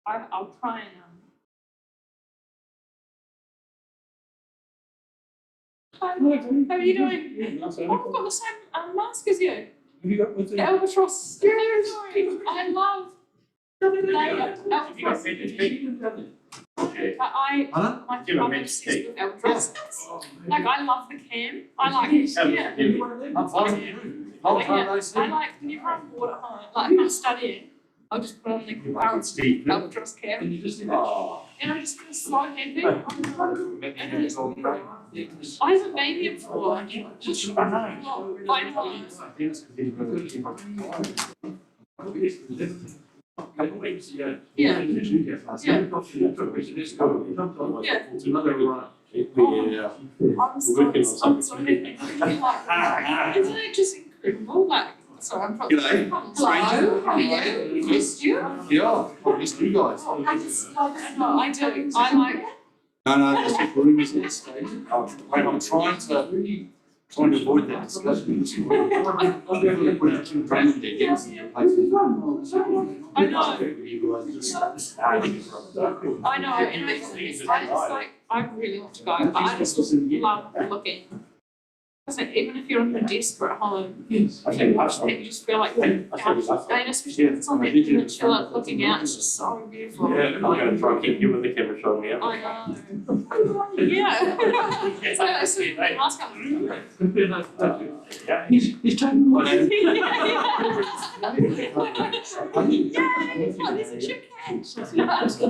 I'll try and How are you doing? Oh, I've got the same mask as you. Have you got what's it? Albatross. I love albatross. My I'm obsessed with albatross. Like I love the cam. I like I like whenever I'm bored at home, like if I'm studying, I'll just put on the current albatross cam. And you just and I just feel so happy. I haven't been here before. I know. Yeah. I'm so happy. Isn't it just incredible? Like, sorry, I'm probably. Hello. How are you? Missed you? Yeah, I missed you guys. I do. I like. No, this room is in stage. I'm trying to avoid that discussion. I know, and I just like, I really want to go, but I just love looking. Like, even if you're on your desk or at home, you just feel like, and especially if it's on that peninsula looking out, it's just so beautiful. Yeah, I'm going to try and keep you with the camera showing me up. I know. Yeah. So last couple He's trying to there's a chicken.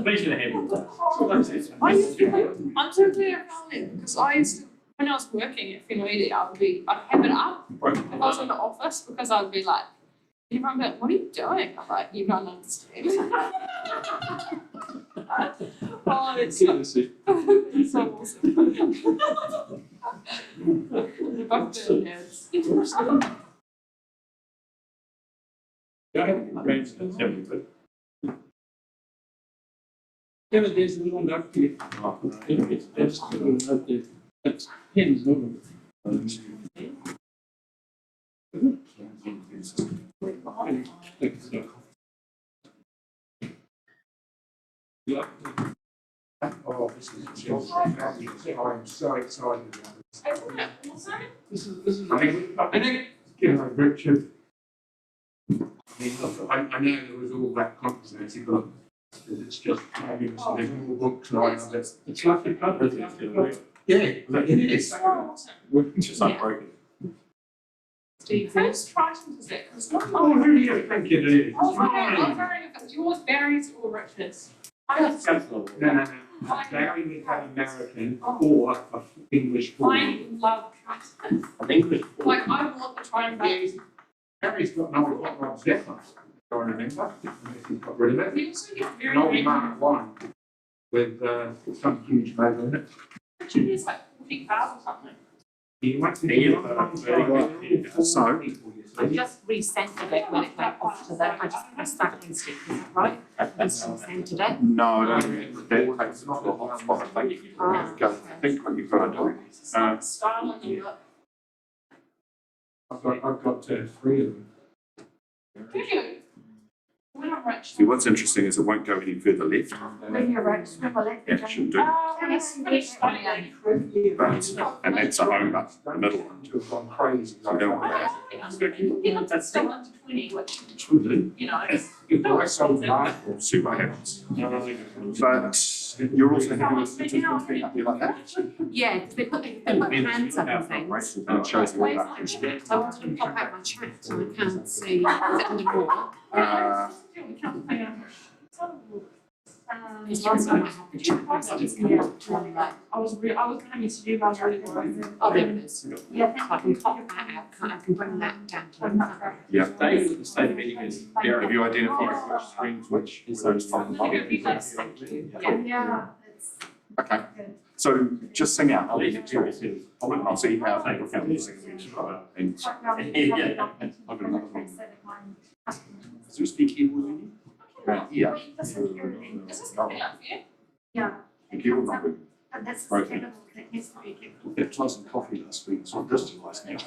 Pleasure to have you. I'm so glad I found it because I used to, when I was working at Finley, I'd have it up if I was in the office because I'd be like, everyone would be like, what are you doing? I'm like, you don't understand. Oh, it's so awesome. The buffet is. Yeah, but there's a little duck here. There's a little duck there. That's pins over. Oh, this is I'm so excited about this. This is I think, Richard. I know there was all that controversy, but it's just fabulous. There's more books like this. It's like a cover. Yeah, it is. Just unbroken. Steve, whose Triton is it? Oh, who do you think it is? Oh, I'm wondering if it's yours, Barry's, or Richard's. No. Barry would have American or a English form. I love Triton. An English Like, I want the Triton back. Barry's got no hot rod different. I remember. He's got rid of it. We also get very An old Mark 1 with some huge logo in it. Richard is like 40 cars or something. He went to So, I just rescented it when it went off to the, I just pressed that instant, is that right? I just rescented it. no, I don't. That takes not the hot spot. I think go think what you've got to do. Style and the look. I've got 3 of them. Do you? When I'm rich. See, what's interesting is it won't go any further left. When you're right, scribble it. Yeah, it shouldn't do. Yes, yes, yeah. But, and that's a home up the middle one too. I've gone crazy. So you don't want that. He looks at still under 20, which, Should do. you know, I sold mine. We'll see what happens. But you're also happy with the two feet up here like that? Yeah, they put hands up and things. And it shows you all that. I wanted to pop out my chat so I can't see anymore. It's just I have the chat messages come up to me like, I was going to message you guys really good. oh, there it is. Yeah, I can pop that out, I can bring that down to the Yeah. The state meeting is very. Have you identified which screens which? So it's top and bottom. Yeah. Okay. So just sing out. I'll leave it to you. I'll see how they look at this. And Yeah. I've got another one. Is there a speak keyboard in you? Yeah. Is this coming up here? Yeah. The keyboard not good. And that's Broken. terrible, it needs to be kept. They tried some coffee last week, so I'm just last night.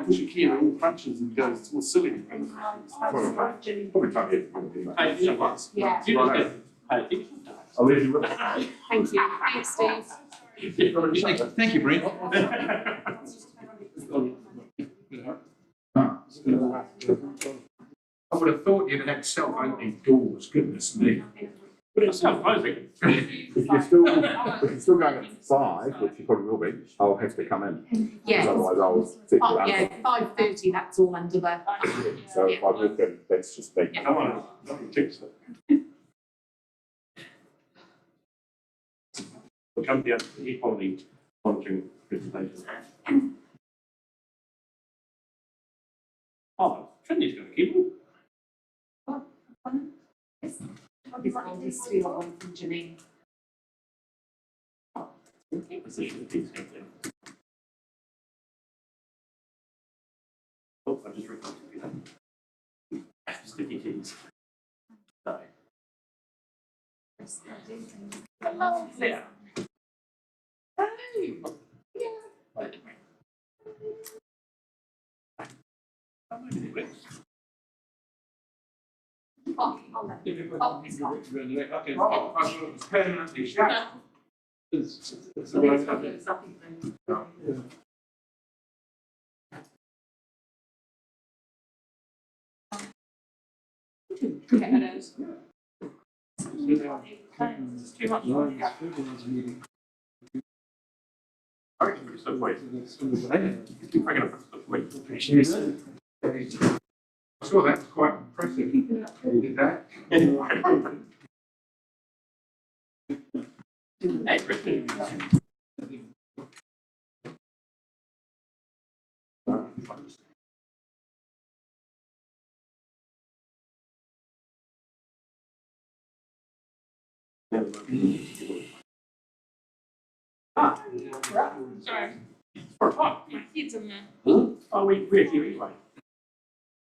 push a key and it all crunches and goes, it's all silly. Probably can't hear you. Hey, you know what? Yeah, You just get paid attention to it. I'll leave you with it. thank you. Thanks, Steve. Thank you, Brent. I would have thought you'd had self-opening doors, goodness me. But it's self-closing. If you're still going at 5, which you probably will be, I'll have to come in. Because Yeah. otherwise I'll sit Oh, around. yeah, 5:30, that's all under the. So if I walk in, that's just me. Come on, fix it. We'll come down to the equality monitoring presentation. Oh, Trinity's got a keyboard. I'll just do one from Janine. Position of these things. Oh, I just recorded it. Sticky keys. Sorry. Hello. Yeah. Hey. Yeah. Oh, I'll let you. Oh, it's not. Okay, I thought it was permanently shut. There's nothing there. Yeah, it is. It's too much. All right, so wait. Keep bringing up stuff, wait. I saw that, quite impressive. You did that. Hey, Kristen. Ah, sorry. For what? My kid's in there. Oh, we're here anyway.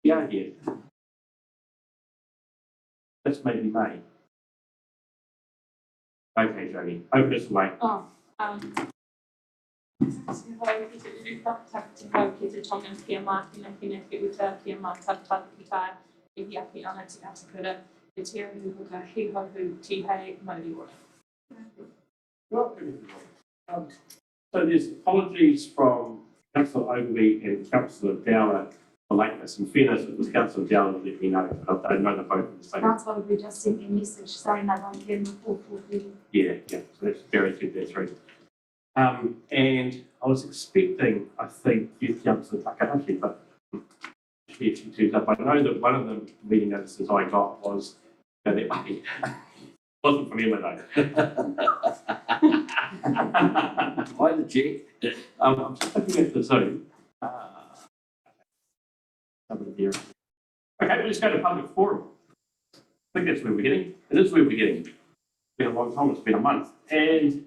We are here. That's maybe May. Okay, Jody, open this way. Oh, So there's apologies from Councillor Ogilvie and Councillor Dowler for lateness. In fairness, it was Councillor Dowler that let me know. I don't know the both of the same. That's why we just sent me a message saying that I'm getting the full thing. Yeah, so that's very good, that's right. And I was expecting, I think, Youth Councillor Takahashi, but she turns up. I know that one of the meeting notices I got was, that wasn't from Emma though. Why the check? I'm just looking at the Zoom. Somebody here. Okay, let's go to public forum. I think that's where we're getting. It is where we're getting. It's been a long time, it's been a month. And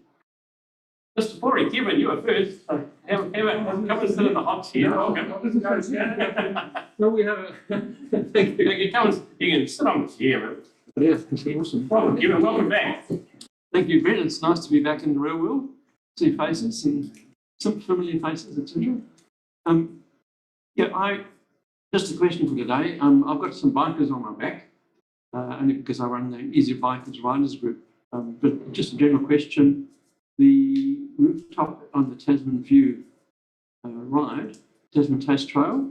Mr. Pori, Kevin, you are first. So come and sit in the hot chair. Welcome. No, we have a, thank you. You can sit on the chair. Man. Yeah, awesome. Welcome, Kevin, welcome back. Thank you, Brent. It's nice to be back in the real world, see faces and some familiar faces, etc. Just a question for today. I've got some bikers on my back, only because I run the Easy Bikers Riders Group. But just a general question. The rooftop on the Tasman View ride, Tasman Taste Trail,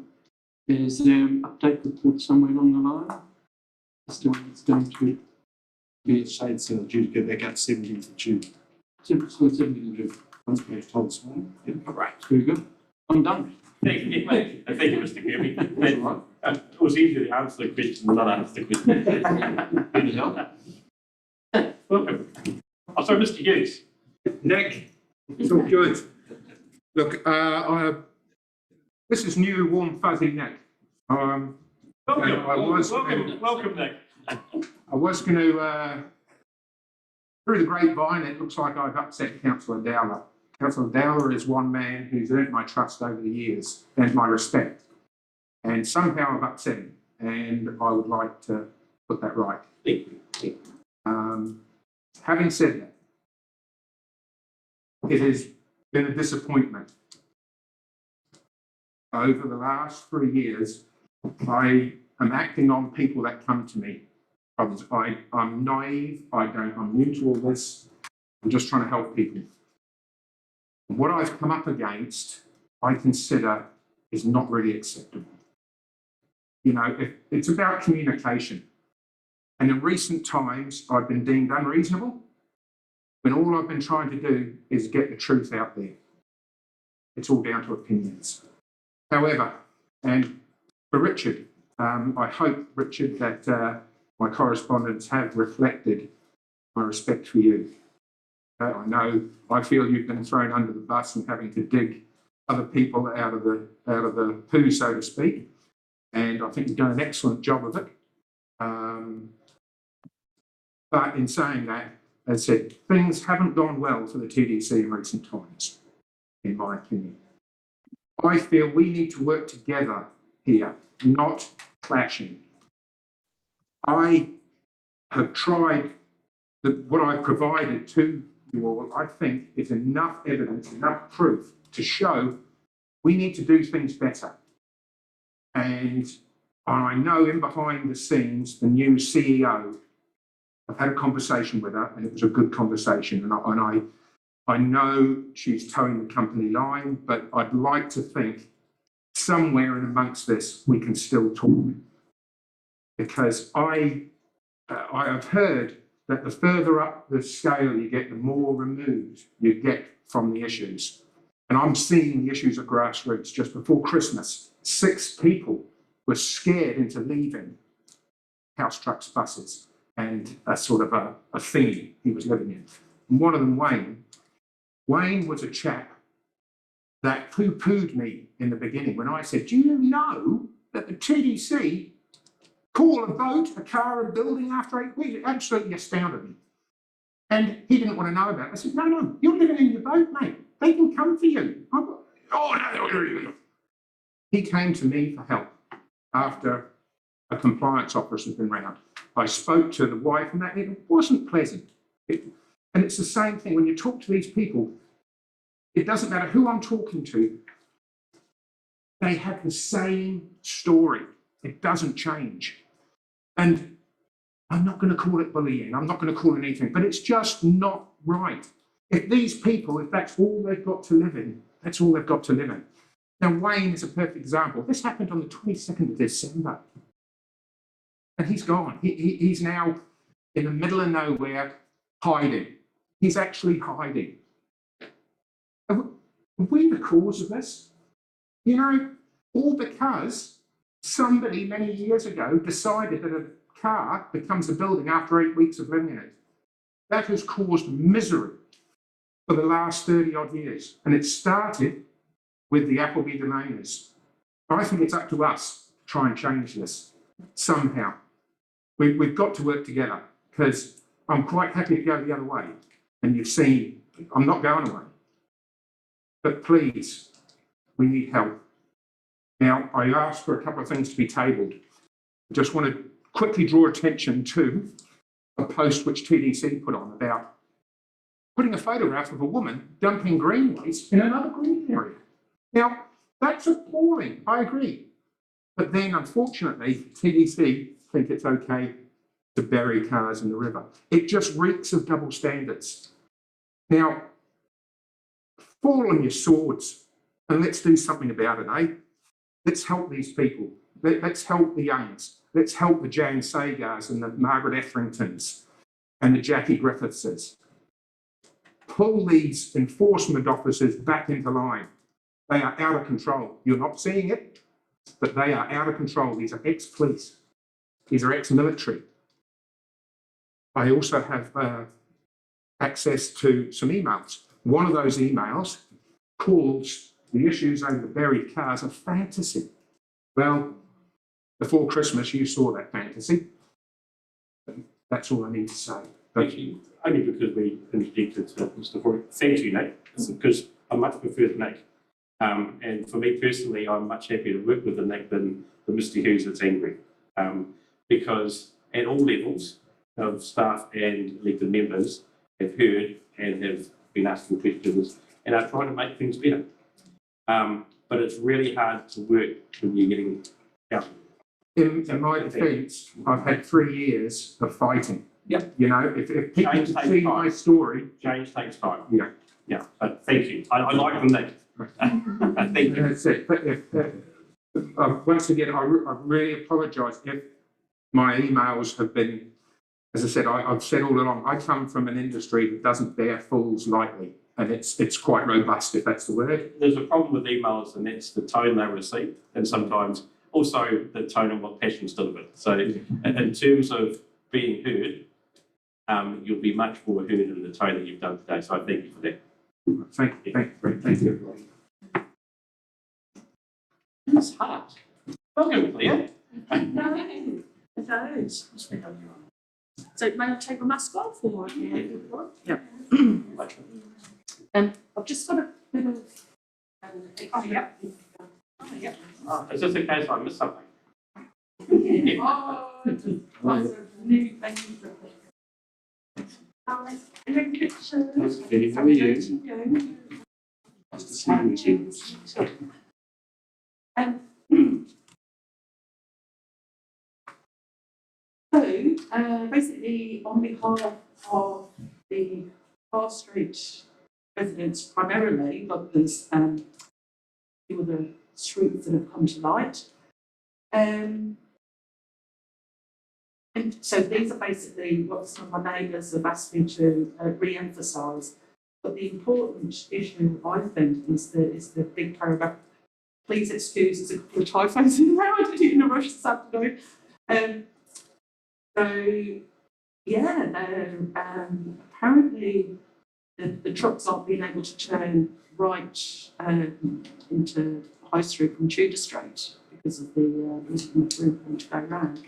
is there an update report somewhere along the line as to when it's going to be? Shades due to go back out 17th of June. 17th of June. Once we were told this morning. Right. Very good. I'm done. Thank you, mate. Thank you, Mr. Kirby. It was easier to answer the question than not answer the question. Any help? Welcome. Oh, sorry, Mr. Hughes. Nick, it's all good. Look, this is new, warm, fuzzy Nick. Welcome, welcome, Nick. I was going to, through the grapevine, it looks like I've upset Councillor Dowler. Councillor Dowler is one man who's earned my trust over the years and my respect. And somehow I've upset him, and I would like to put that right. Thank you. Having said that, it has been a disappointment. over the last 3 years, I am acting on people that come to me. I'm naive, I'm new to all this, I'm just trying to help people. What I've come up against, I consider is not really acceptable. You know, it's about communication. And in recent times, I've been deemed unreasonable when all I've been trying to do is get the truth out there. It's all down to opinions. However, and for Richard, I hope, Richard, that my correspondence have reflected my respect for you. I feel you've been thrown under the bus and having to dig other people out of the poo, so to speak. And I think you've done an excellent job of it. But in saying that, as I said, things haven't gone well for the TDC in recent times, in my opinion. I feel we need to work together here, not clashing. I have tried what I've provided to you all, I think, is enough evidence, enough proof to show we need to do things better. And I know in behind the scenes, the new CEO, I've had a conversation with her and it was a good conversation. And I know she's towing the company line, but I'd like to think somewhere in amongst this, we can still talk. Because I have heard that the further up the scale you get, the more removed you get from the issues. And I'm seeing the issues at grassroots. Just before Christmas, 6 people were scared into leaving house trucks, buses, and a sort of a thingy he was living in. And one of them, Wayne was a chap that poo-pooed me in the beginning when I said, do you know that the TDC call a boat, a car, a building after 8 weeks? It absolutely astounded me. And he didn't want to know about it. I said, no, you're living in your boat, mate. They can come for you. No. He came to me for help after a compliance officer had been round. I spoke to the wife and that, it wasn't pleasant. And it's the same thing when you talk to these people, it doesn't matter who I'm talking to, they have the same story. It doesn't change. And I'm not going to call it bullying, I'm not going to call it anything, but it's just not right. If these people, if that's all they've got to live in, that's all they've got to live in. Now, Wayne is a perfect example. This happened on the 22nd of December. And he's gone. He's now in the middle of nowhere, hiding. He's actually hiding. Are we the cause of this? You know, all because somebody many years ago decided that a car becomes a building after 8 weeks of living in it. That has caused misery for the last 30 odd years. And it started with the Appleby Domainers. I think it's up to us to try and change this somehow. We've got to work together, because I'm quite happy to go the other way. And you've seen, I'm not going away. But please, we need help. Now, I asked for a couple of things to be tabled. I just want to quickly draw attention to a post which TDC put on about putting a photograph of a woman dumping green waste in another green area. Now, that's appalling, I agree. But then, unfortunately, TDC think it's okay to bury cars in the river. It just reeks of double standards. Now, fall on your swords and let's do something about it, eh? Let's help these people. Let's help the Youngs. Let's help the Jan Sagars and the Margaret Etheringtons and the Jackie Griffithses. Pull these enforcement officers back into line. They are out of control. You're not seeing it, but they are out of control. These are ex-police. These are ex-military. I also have access to some emails. One of those emails calls the issues over the buried cars a fantasy. Well, before Christmas, you saw that fantasy. That's all I need to say. Thank you. Only because we interjected to Mr. Horwick. Thank you, Nate. It's because I much prefer Nate. And for me personally, I'm much happier to work with the Nate than the Mr. Hughes that's angry. Because at all levels of staff and elected members have heard and have been asking questions and are trying to make things better. but it's really hard to work when you're getting down. In my defence, I've had 3 years of fighting. Yep. You know, if people Change takes see time. my story, Change takes time. Yeah. Yeah, but thank you. I like the name. Thank you. that's it. But if, once again, I really apologise if my emails have been, as I said, I've said all along, I come from an industry that doesn't bear fools lightly, and it's quite robust, if that's the word. There's a problem with emails, and that's the tone they receive, and sometimes also the tone and what passion's delivered. So in terms of being heard, you'll be much more heard in the tone that you've done today. So I thank you for that. Thank you, everybody. It's hard. Welcome, Claire. No, it does. So may I take my mask off or? Yeah. I've just got a bit of. Oh, yeah. Oh, yeah. Is this the case I missed something? Oh, that's a new thing. Hey, how are you? Nice to see you. So, basically, on behalf of the Park Street residents primarily, but there's few other streets that have come to light. And so these are basically what some of my neighbours have asked me to re-emphasise. But the important issue, I think, is the big paragraph. Please excuse, there's a couple of typos in there. I did it in a rush this afternoon. So, yeah, apparently the trucks aren't being able to turn right into High Street from Tudor Street because of the route to go round.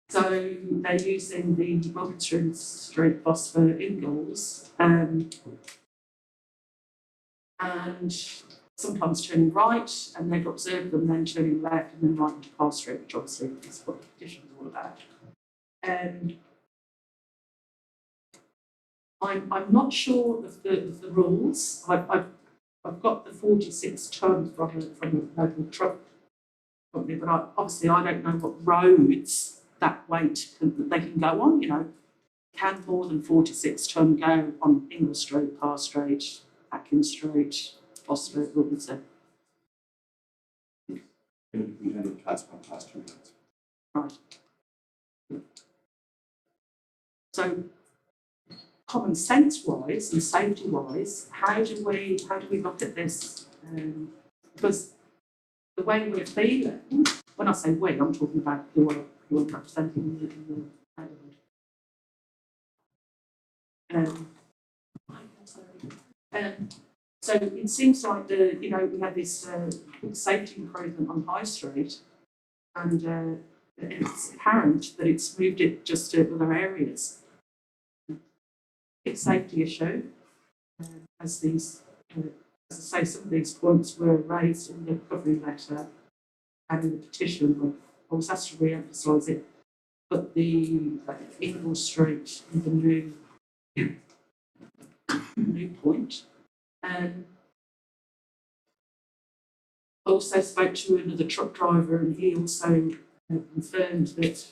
So they're using the Wilkinson Street bus for Ingalls and sometimes turning right, and they've observed them then turning left and then right into Park Street, which obviously is what the petition is all about. I'm not sure of the rules. I've got the 46 tonne from a local truck company, but obviously I don't know what roads that weight that they can go on. You know, can more than 46 tonne go on Ingle Street, Parr Street, Atkins Street, Boss Street, Wilkinson? Right. So, common sense wise and safety wise, how do we look at this? Because the way we're feeling, when I say we, I'm talking about who are representing in the neighbourhood. So it seems like we had this big safety improvement on High Street, and it's apparent that it's moved it just to other areas. It's a safety issue, as these, as I say, some of these points were raised in the covering letter and in the petition, but I was asked to re-emphasise it. But the Ingle Street is the new point. I also spoke to another truck driver, and he also confirmed that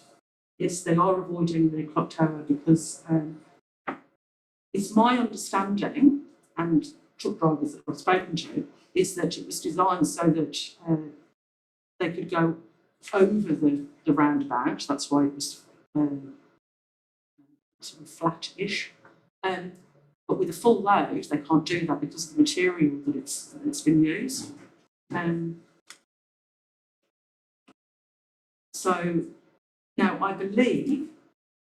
yes, they are avoiding the clock tower because it's my understanding, and truck drivers that I've spoken to, is that it was designed so that they could go over the roundabout. That's why it was sort of flat-ish. But with a full load, they can't do that because of the material that it's been used. So now I believe,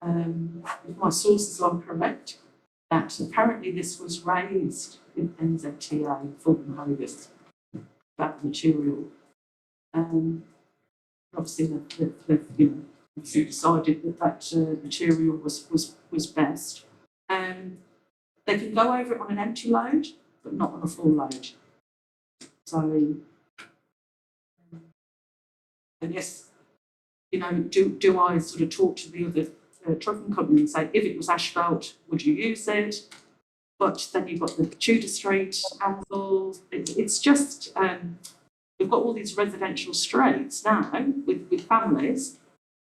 if my sources are correct, that apparently this was raised in NZTA, Fulton Hogan, about the material. Obviously, they've decided that material was best. They can go over it on an empty load, but not on a full load. So, I guess, do I sort of talk to the other trucking company and say, if it was asphalt, would you use it? But then you've got the Tudor Street angle. It's just, we've got all these residential streets now with families,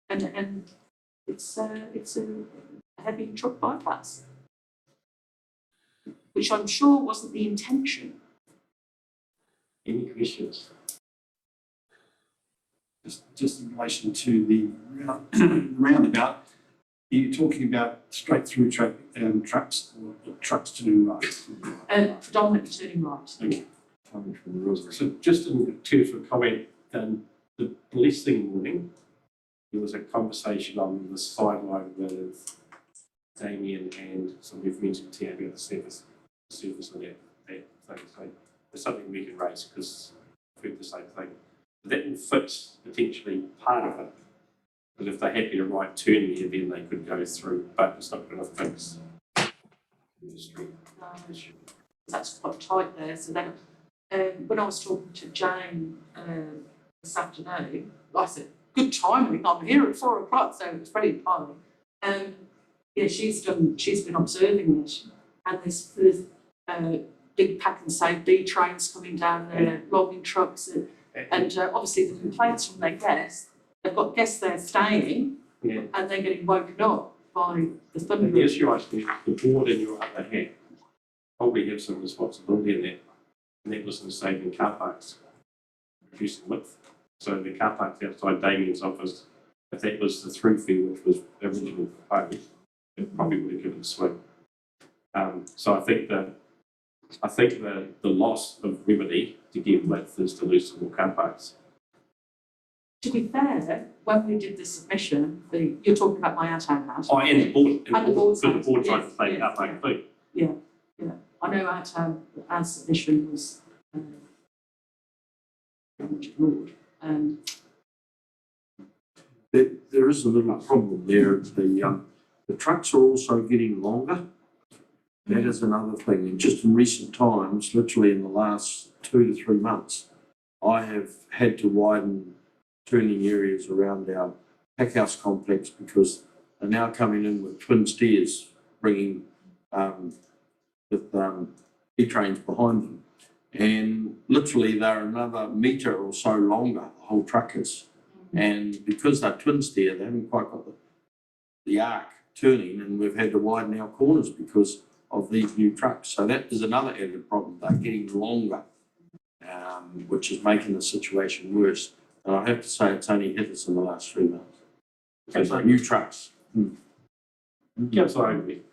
and it's a heavy truck bypass, which I'm sure wasn't the intention. Any questions? Just in relation to the roundabout, are you talking about straight through trucks or trucks turning right? Predominantly turning right. Okay. Coming from the rules. So just in terms of comment, the blessing morning, there was a conversation on the sideline with Damien and somebody from NZT about the service of that thing. So it's something we can raise because I've heard the same thing. That will fit potentially part of it. But if they're happy to right turn there, then they could go through, but it's not going to fix the street. That's quite tight there. So then, when I was talking to Jane this afternoon, I said, "Good timing. I'm here at 4 o'clock, so it's pretty timely." Yeah, she's been observing this, and there's big pack and save B trains coming down there, logging trucks, and obviously the complaints from their guests. They've got guests there staying, and they're getting woken up by the thunder. And the issue I think the board in your other hand probably have some responsibility in that, and that was in saving car parks, reducing width. So the car parks outside Damien's office, if that was the through fee which was originally proposed, it probably would have given a swing. So I think the loss of remedy to get width is to lose some more car parks. To be fair, when we did the submission, you're talking about my out-town house. Oh, and the board, And the board's so the house, board tried to yes, take yes, car park too. Yeah. I know our submission was very much ignored. There is a little problem there. The trucks are also getting longer. That is another thing. And just in recent times, literally in the last 2 to 3 months, I have had to widen turning areas around our packhouse complex because they're now coming in with twin stairs, bringing E-trains behind them. And literally they're another metre or so longer, the whole truck is. And because they're twin stair, they haven't quite got the arc turning, and we've had to widen our corners because of these new trucks. So that is another added problem. They're getting longer, which is making the situation worse. And I have to say it's only hit us in the last 3 months. Because they're new trucks. Councillor Ogilvie.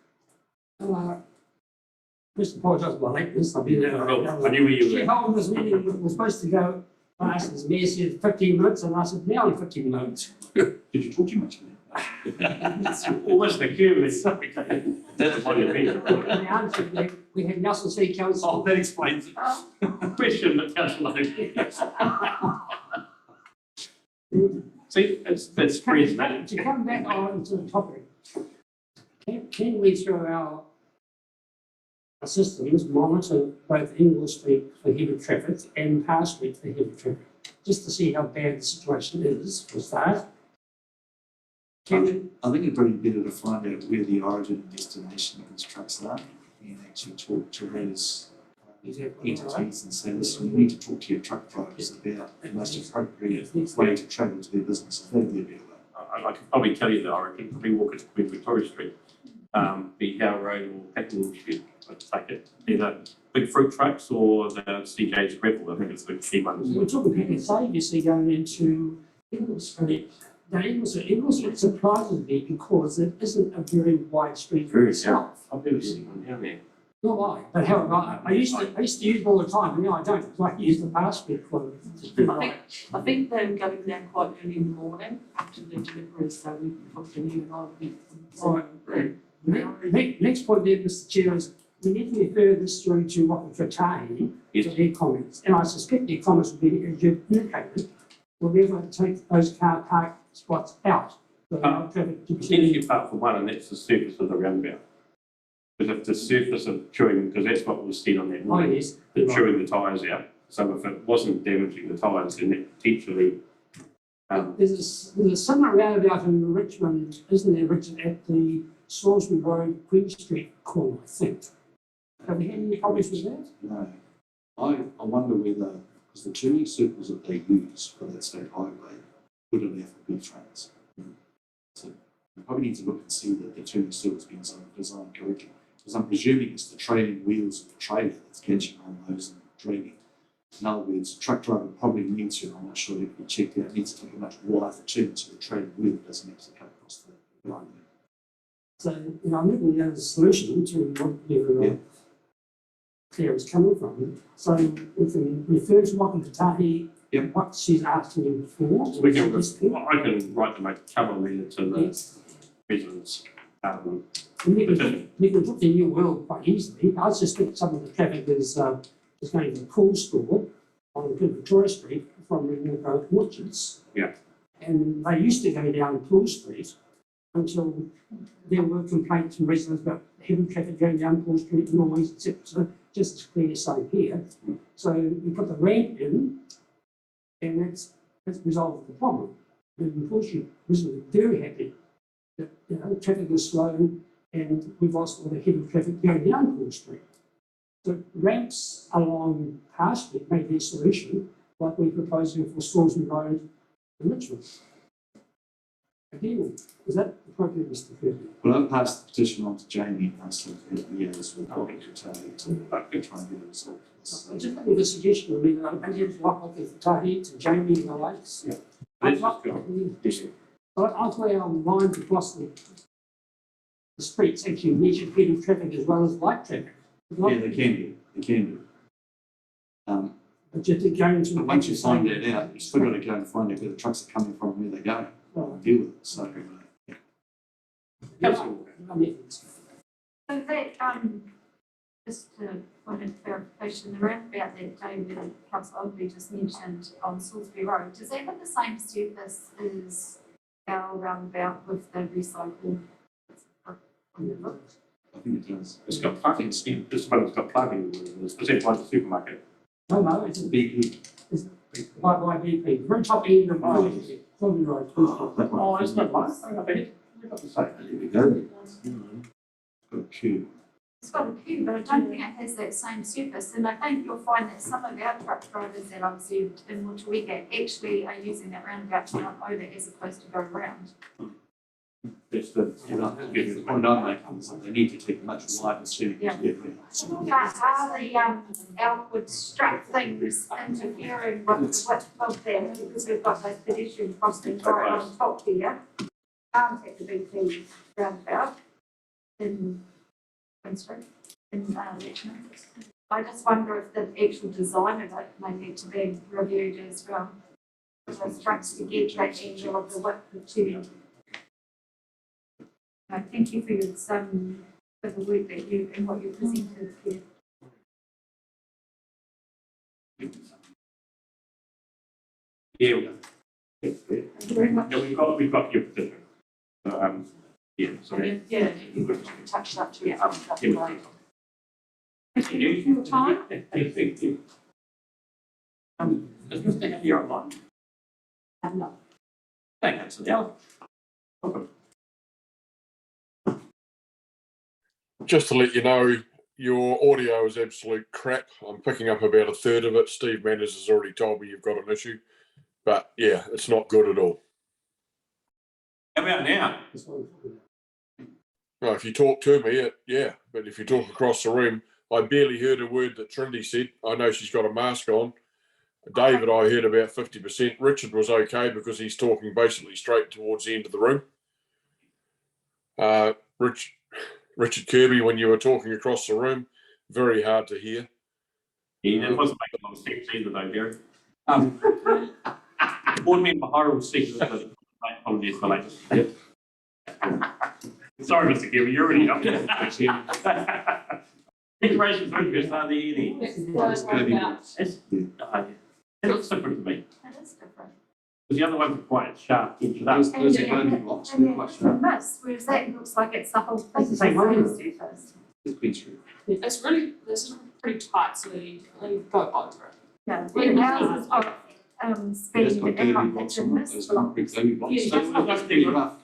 Just apologise for my lateness. I've been I knew where you were. shareholders meeting was supposed to go. I asked the mayor said 15 minutes, and I said now only 15 minutes. Did you talk too much? Almost the queue is sorry. That's what you mean. The answer we had Nelson City Council. Oh, that explains it. Question that Councillor Ogilvie. See, that's pretty bad. To come back on to the topic, can we through our systems monitor both English Street for heavy traffic and Parr Street for heavy traffic, just to see how bad the situation is for start? I think it'd probably be better to find out where the origin and destination of these trucks are and actually talk to those entities and say, listen, you need to talk to your truck drivers about the most appropriate way to travel to their businesses. That'd be a better way. I could probably tell you that I reckon probably walk it to Queen Victoria Street, be Howe Road or Pakenham Street. I'd take it. Either big fruit trucks or the CJ's Rebel. I think it's the key ones. We're talking Pack and Save, you see, going into English Street. Now, English Street surprises me because it isn't a very wide street for itself. I've never seen one down there. Not I, but however, I used to use it all the time, but now I don't, because I use the Parr Street for I think they're going there quite early in the morning after the delivery, so we probably you and I will be. Next point there, Mr. Chair, is we need to refer this through to Rocket Fratani for their comments. And I suspect their comments will be, as you've indicated, will be able to take those car park spots out. Potentially apart from one, and that's the surface of the roundabout. Because if the surface of chewing, because that's what was seen on that morning, chewing the tyres out. So if it wasn't damaging the tyres, then that potentially. There's a similar roundabout in Richmond, isn't there, Richard, at the Salisbury Road, Queen Street corner, I think. Have we had any problems with that? No. I wonder whether because the turning circles that they use for that state highway would allow for B trains. So we probably need to look and see that the turning circles being designed correctly. Because I'm presuming it's the trailing wheels of the trailer that's catching on those and dragging. In other words, a truck driver probably needs to, I'm not sure if you checked out, needs to take a much wider turn so the trailing wheel doesn't have to cut across the line. So, I'm looking at a solution to what your Claire is coming from. So we can refer to Motueka, what she's asking you for. So I can write them a cover letter to the residents. And you can put the new world quite easily. I suspect some of the traffic is going to the pool store on Victoria Street from the Orchards. Yeah. And they used to go down Pool Street until there were complaints from residents about heavy traffic going down Pool Street and noise, etc. So just as clear same here. So we put the ramp in, and that's resolved the problem. And unfortunately, residents are very happy that traffic is slow and we've lost all the heavy traffic going down Pool Street. So ramps along Power Street may be a solution, like we're proposing for Swansea Road in Richmond. Again, is that appropriate, Mr. Kirby? Well, I'll pass the petition on to Jamie and ask her to liaise with Dr. Tahi to try and get it resolved. I just think with a suggestion, I mean, maybe it's like the Tahi to Jamie and the likes. Yeah. I'd like our lines across the streets actually measure heavy traffic as well as light traffic. Yeah, they can do. But just going to. But once you find that out, you've still got to go and find out where the trucks are coming from, where they're going, and deal with it. So, yeah. So that, just to point of clarification, the roundabout that David and Councillor Oldby just mentioned on Salisbury Road, does that have the same surface as our roundabout with the recycled? I think it does. It's got plugging, this one's got plugging, it's like the supermarket. No, it's a BP. by BP, very top end of Salisbury Road. Oh, it's not mine, I think we've got the same. There we go. Got a queue. It's got a queue, but I don't think it has that same surface, and I think you'll find that some of our truck drivers that I've observed in Motueka actually are using that roundabout to come over as opposed to go around. That's the, The point I'm making is that they need to take a much wider turn. Yeah. But are the outward strap things interfering with the width of them, because we've got those pedestrian crossings right on top here, at the BP roundabout in Queen Street, in Richmond. I just wonder if the actual design of it may need to be reviewed as well. Those straps to get that angle of the width of turn. Thank you for your for the work that you and what you presented here. yeah, Thank you very much. yeah, we've got your petition. Yeah, so. Yeah, you could touch that too. Yeah. That'd be great. Thank you for your time. Thank you. Is Mr. Henry online? No. Thank you, Dale. Welcome. Just to let you know, your audio is absolute crap. I'm picking up about a third of it. Steve Manners has already told me you've got an issue. But yeah, it's not good at all. How about now? Well, if you talk to me, yeah. But if you talk across the room, I barely heard a word that Trinity said. I know she's got a mask on. David, I heard about 50%. Richard was okay because he's talking basically straight towards the end of the room. Richard Kirby, when you were talking across the room, very hard to hear. Yeah, that wasn't making a lot of sense either, though, Gary. Board member Horrell said that apologies for later. Sorry, Mr. Kirby, you're already up there. Declarations of interest, are there any? It looks different to me. That is different. Because the other ones are quite sharp introduction. Those are clothing blocks, they're quite sharp. Whereas that looks like it's the whole thing. It's the same one. Surface. It's Queen Street. It's really, this is pretty tight, so you go over it. Yeah, the houses are That's speed got and clothing like blocks the on it, mist those block. concrete clothing blocks. Yeah, So there's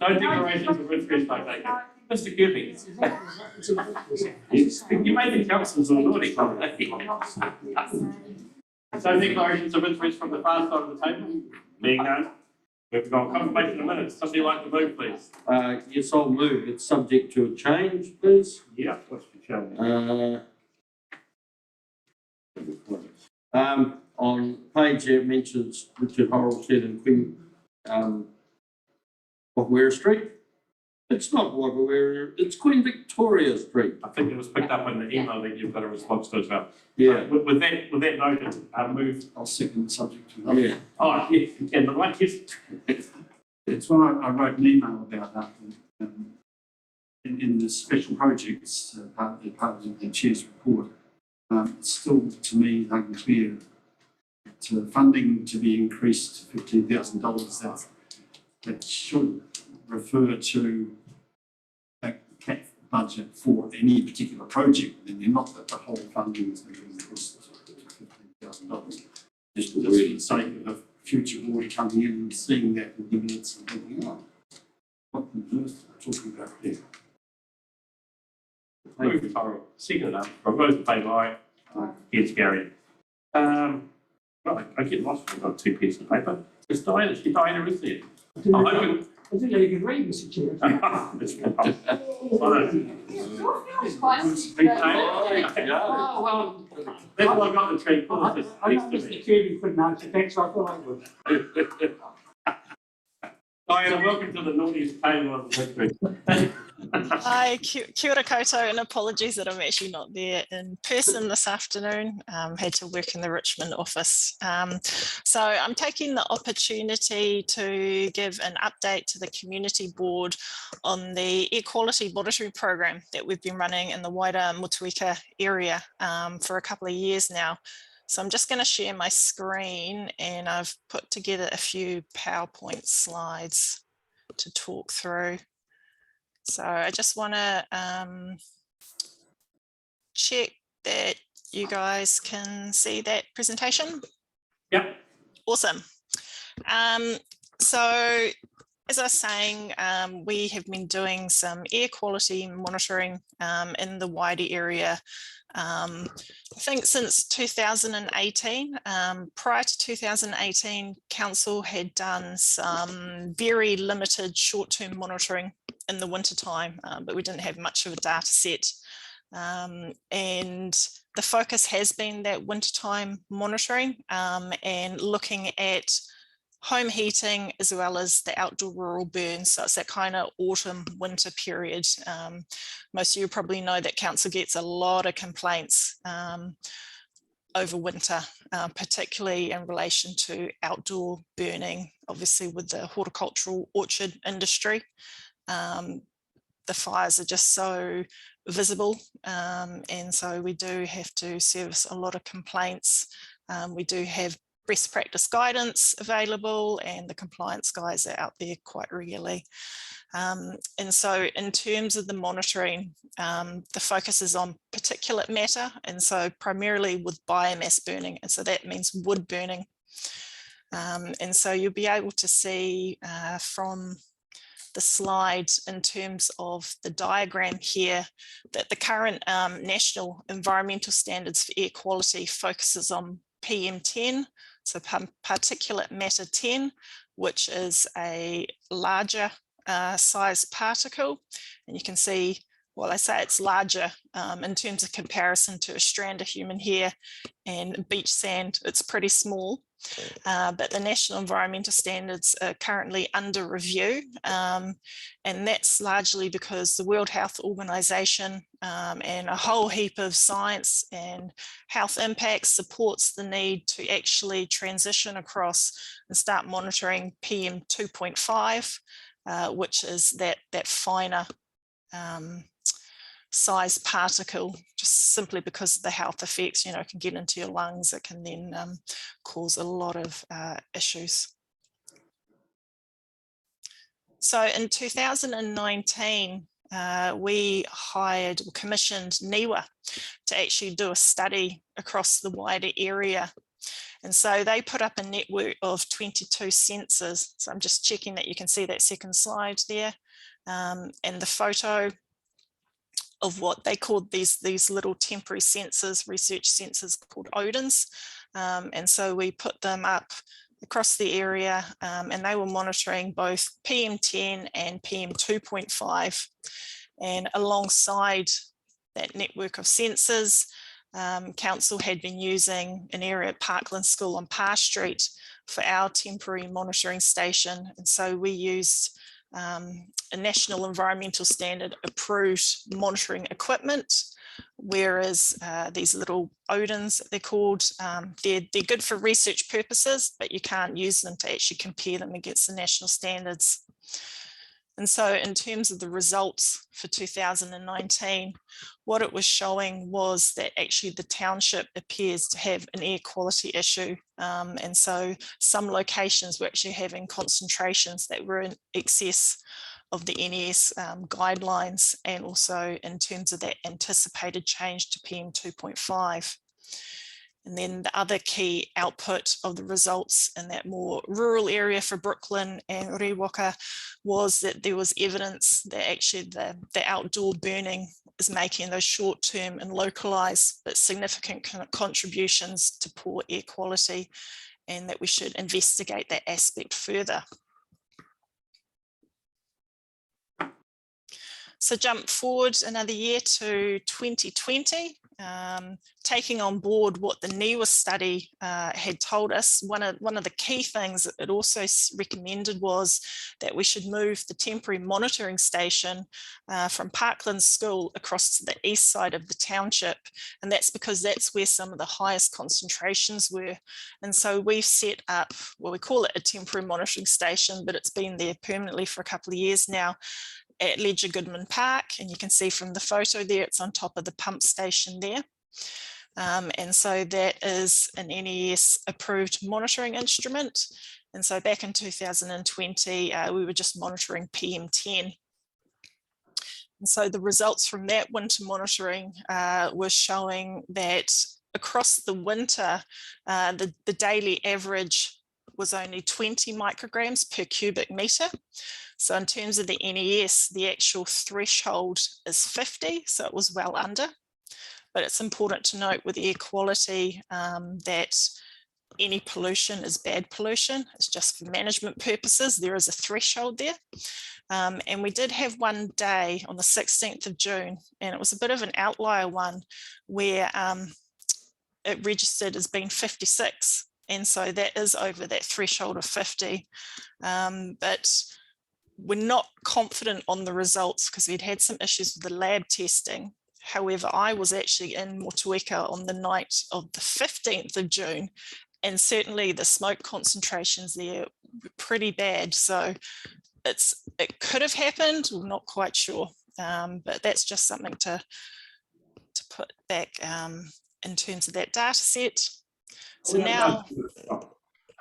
no declarations of interest, I take it. Mr. Kirby, you made the councillors already. So declarations of interest from the far side of the table, being none. We've got confirmation of minutes. Somebody like to move, please? Yes, I'll move. It's subject to a change, please. Yeah, what's the change? On page here it mentions Richard Horrell and Queen Wagwera Street. It's not Wagwera, it's Queen Victoria Street. I think it was picked up in the email that you've got a response to as well. Yeah. With that noted, move. I'll second the subject to that. Yeah. Oh, yeah, the right, yes. It's when I wrote an email about that in the special projects part of the chair's report. It's still, to me, unclear to funding to be increased to $15,000. That should refer to a cap budget for any particular project, and not that the whole funding is going to be increased to $15,000. Just for the sake of the future board coming in and seeing that and giving it some thinking on. What on earth are we talking about there? Move Horrell, second up. From those in favour, aye. Heads carried. Well, I get lost when I've got two pieces of paper. It's Diana, is there? I'm hoping. I think you can read, Mr. Chair. Oh, well. That's why I got the tree full of I this know next to me. Mr. Chairman couldn't answer that, so I thought I would. Diana, welcome to the naughtiest table of the history. Hi, kia ora koutou, and apologies that I'm actually not there in person this afternoon. Had to work in the Richmond office. So I'm taking the opportunity to give an update to the community board on the air quality monitoring program that we've been running in the wider Motueka area for a couple of years now. So I'm just going to share my screen, and I've put together a few PowerPoint slides to talk through. So I just want to check that you guys can see that presentation. Yep. Awesome. So as I was saying, we have been doing some air quality monitoring in the wider area. I think since 2018, prior to 2018, Council had done some very limited short-term monitoring in the wintertime, but we didn't have much of a data set. And the focus has been that wintertime monitoring and looking at home heating as well as the outdoor rural burns. So it's that kind of autumn winter period. Most of you probably know that council gets a lot of complaints over winter, particularly in relation to outdoor burning, obviously with the horticultural orchard industry. The fires are just so visible, and so we do have to service a lot of complaints. We do have best practice guidance available, and the compliance guys are out there quite regularly. And so in terms of the monitoring, the focus is on particulate matter, and so primarily with biomass burning, and so that means wood burning. And so you'll be able to see from the slide in terms of the diagram here that the current national environmental standards for air quality focuses on PM10, so particulate matter 10, which is a larger size particle. And you can see, well, I say it's larger in terms of comparison to a strand of human hair and beach sand, it's pretty small. But the national environmental standards are currently under review, and that's largely because the World Health Organization and a whole heap of science and health impacts supports the need to actually transition across and start monitoring PM 2.5, which is that finer size particle, just simply because of the health effects, you know, it can get into your lungs, it can then cause a lot of issues. So in 2019, we hired or commissioned NIWA to actually do a study across the wider area. And so they put up a network of 22 sensors. So I'm just checking that you can see that second slide there. And the photo of what they called these little temporary sensors, research sensors called ODINs. And so we put them up across the area, and they were monitoring both PM10 and PM2.5. And alongside that network of sensors, council had been using an area at Parkland School on Parr Street for our temporary monitoring station. And so we used a national environmental standard approved monitoring equipment, whereas these little ODINs, they're called, they're good for research purposes, but you can't use them to actually compare them against the national standards. And so in terms of the results for 2019, what it was showing was that actually the township appears to have an air quality issue. And so some locations were actually having concentrations that were in excess of the NES guidelines, and also in terms of that anticipated change to PM2.5. And then the other key output of the results in that more rural area for Brooklyn and Rewaka was that there was evidence that actually the outdoor burning is making those short-term and localised but significant contributions to poor air quality, and that we should investigate that aspect further. So jump forward another year to 2020. Taking on board what the NIWA study had told us, one of the key things it also recommended was that we should move the temporary monitoring station from Parkland School across to the east side of the township. And that's because that's where some of the highest concentrations were. And so we've set up, well, we call it a temporary monitoring station, but it's been there permanently for a couple of years now, at Ledger Goodman Park, and you can see from the photo there, it's on top of the pump station there. And so that is an NES approved monitoring instrument. And so back in 2020, we were just monitoring PM10. And so the results from that winter monitoring were showing that across the winter, the daily average was only 20 micrograms per cubic metre. So in terms of the NES, the actual threshold is 50, so it was well under. But it's important to note with air quality that any pollution is bad pollution. It's just for management purposes. There is a threshold there. And we did have one day on the 16th of June, and it was a bit of an outlier one where it registered as being 56. And so that is over that threshold of 50. But we're not confident on the results because we'd had some issues with the lab testing. However, I was actually in Motueka on the night of the 15th of June, and certainly the smoke concentrations there were pretty bad. So it could have happened, we're not quite sure, but that's just something to put back in terms of that data set. So now,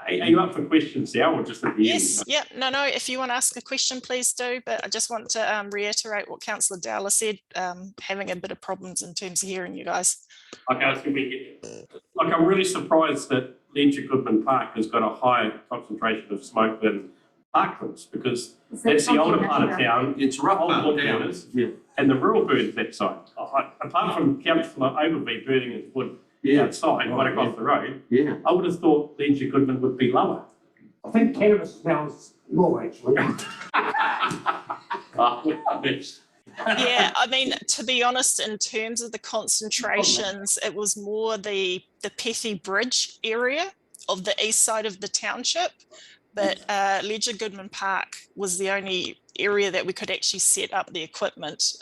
are you up for questions now or just at the yes, end? yeah, no, if you want to ask a question, please do, but I just want to reiterate what Councillor Dowler said, having a bit of problems in terms of hearing you guys. Okay, I was going to like, I'm really surprised that Ledger Goodman Park has got a higher concentration of smoke than Parklands, because that's the older part of town. It's rough old part of town. woodburners, and the rural burns that side. Apart from Councillor Overby burning his wood outside, right across the road, I would have thought Ledger Goodman would be lower. I think cannabis smells more actually. Yeah, I mean, to be honest, in terms of the concentrations, it was more the Pethy Bridge area of the east side of the township, but Ledger Goodman Park was the only area that we could actually set up the equipment.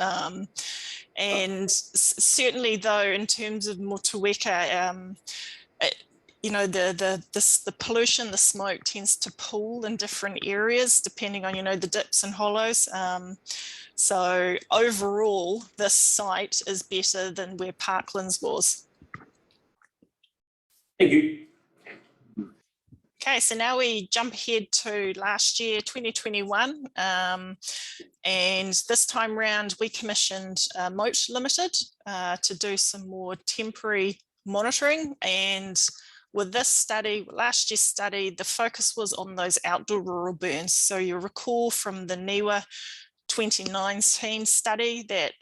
And certainly though, in terms of Motueka, you know, the pollution, the smoke tends to pool in different areas depending on, you know, the dips and hollows. So overall, this site is better than where Parklands was. Thank you. Okay, so now we jump ahead to last year, 2021. And this time round, we commissioned Moat Limited to do some more temporary monitoring. And with this study, last year's study, the focus was on those outdoor rural burns. So you'll recall from the NIWA 2019 study that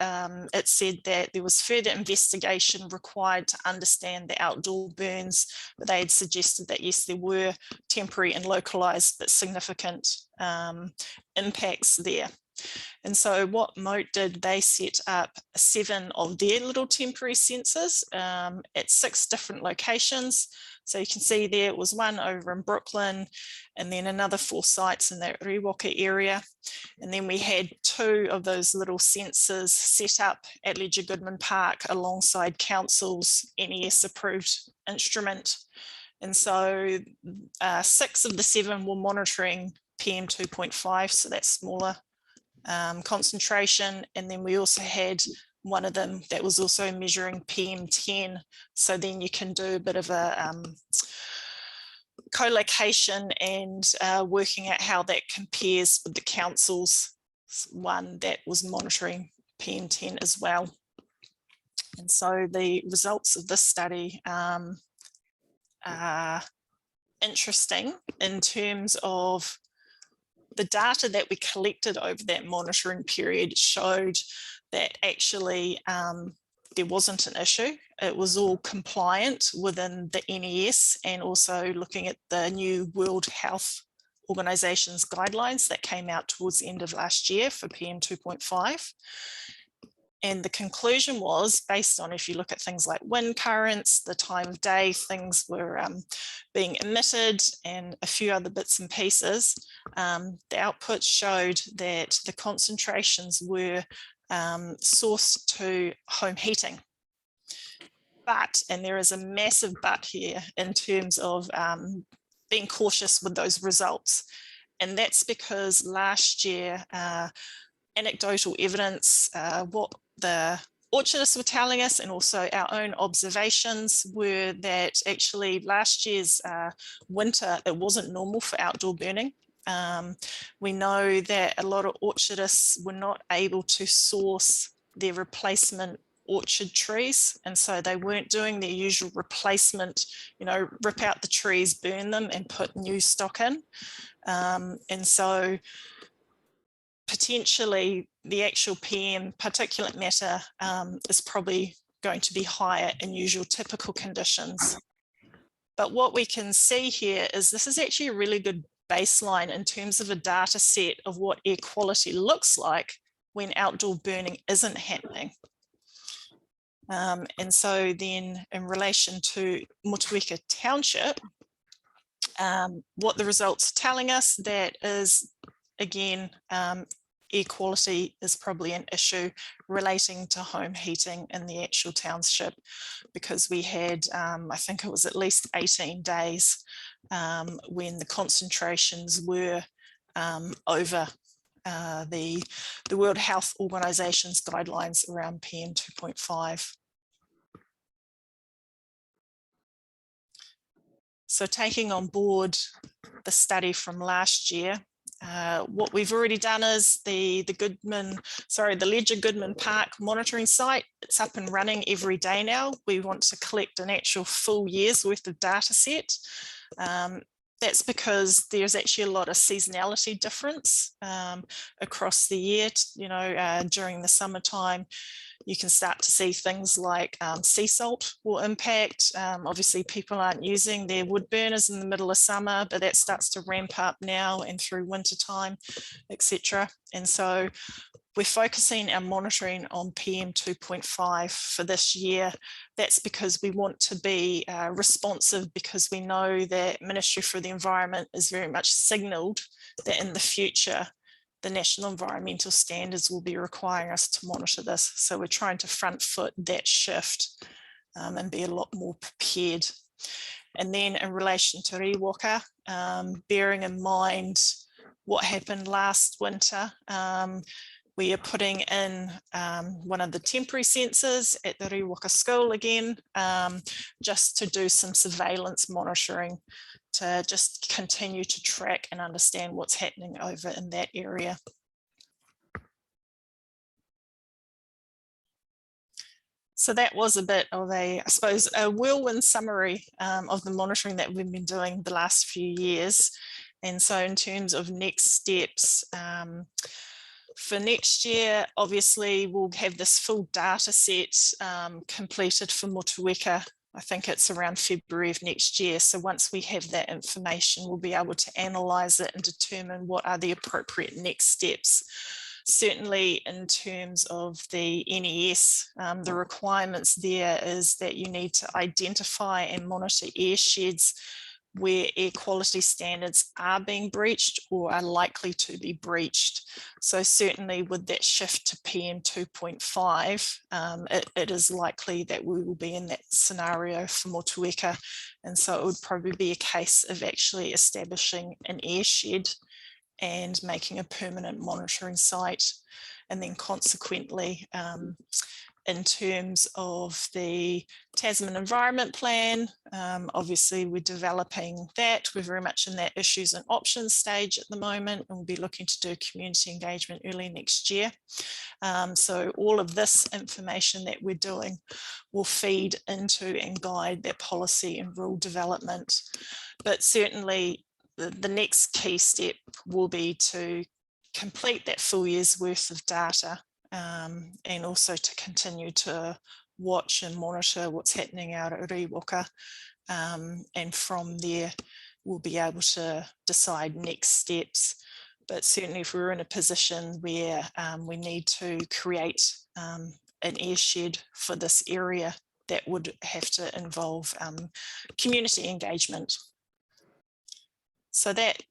it said that there was further investigation required to understand the outdoor burns, but they had suggested that yes, there were temporary and localized but significant impacts there. And so what Moat did, they set up 7 of their little temporary sensors at 6 different locations. So you can see there was one over in Brooklyn, and then another 4 sites in that Riwaka area. And then we had 2 of those little sensors set up at Ledger Goodman Park alongside Council's NES approved instrument. And so 6 of the 7 were monitoring PM 2.5, so that's smaller concentration. And then we also had one of them that was also measuring PM10. So then you can do a bit of a co-location and working out how that compares with the council's one that was monitoring PM10 as well. And so the results of this study are interesting in terms of the data that we collected over that monitoring period showed that actually there wasn't an issue. It was all compliant within the NES, and also looking at the new World Health Organization's guidelines that came out towards the end of last year for PM 2.5. And the conclusion was, based on, if you look at things like wind currents, the time of day things were being emitted, and a few other bits and pieces, the output showed that the concentrations were sourced to home heating. But, and there is a massive but here in terms of being cautious with those results. And that's because last year, anecdotal evidence, what the orchardists were telling us, and also our own observations, were that actually last year's winter, it wasn't normal for outdoor burning. We know that a lot of orchardists were not able to source their replacement orchard trees, and so they weren't doing their usual replacement, you know, rip out the trees, burn them and put new stock in. And so potentially the actual PM particulate matter is probably going to be higher in usual typical conditions. But what we can see here is this is actually a really good baseline in terms of a data set of what air quality looks like when outdoor burning isn't happening. And so then in relation to Motueka Township, what the results are telling us, that is, again, air quality is probably an issue relating to home heating in the actual township, because we had, I think it was at least 18 days when the concentrations were over the World Health Organization's guidelines around PM 2.5. So taking on board the study from last year, what we've already done is the Ledger Goodman Park monitoring site. It's up and running every day now. We want to collect an actual full year's worth of data set. That's because there's actually a lot of seasonality difference across the year. You know, during the summertime, you can start to see things like sea salt will impact. Obviously, people aren't using their wood burners in the middle of summer, but that starts to ramp up now and through winter time, etc. And so we're focusing our monitoring on PM 2.5 for this year. That's because we want to be responsive, because we know that Ministry for the Environment is very much signalled that in the future, the National Environmental Standards will be requiring us to monitor this. So we're trying to front foot that shift and be a lot more prepared. And then in relation to Riwaka, bearing in mind what happened last winter, we are putting in one of the temporary sensors at the Riwaka school again, just to do some surveillance monitoring, to just continue to track and understand what's happening over in that area. So that was a bit of a, I suppose, a whirlwind summary of the monitoring that we've been doing the last few years. And so in terms of next steps, For next year, obviously, we'll have this full data set completed for Motueka. I think it's around February of next year. So once we have that information, we'll be able to analyse it and determine what are the appropriate next steps. Certainly in terms of the NES, the requirements there is that you need to identify and monitor air sheds where air quality standards are being breached or are likely to be breached. So certainly with that shift to PM 2.5, it is likely that we will be in that scenario for Motueka. And so it would probably be a case of actually establishing an air shed and making a permanent monitoring site. And then consequently, in terms of the Tasman Environment Plan, obviously we're developing that. We're very much in that issues and options stage at the moment, and we'll be looking to do community engagement early next year. So all of this information that we're doing will feed into and guide that policy and rule development. But certainly the next key step will be to complete that full year's worth of data, and also to continue to watch and monitor what's happening out at Riwaka. And from there, we'll be able to decide next steps. But certainly if we're in a position where we need to create an airshed for this area, that would have to involve community engagement. So that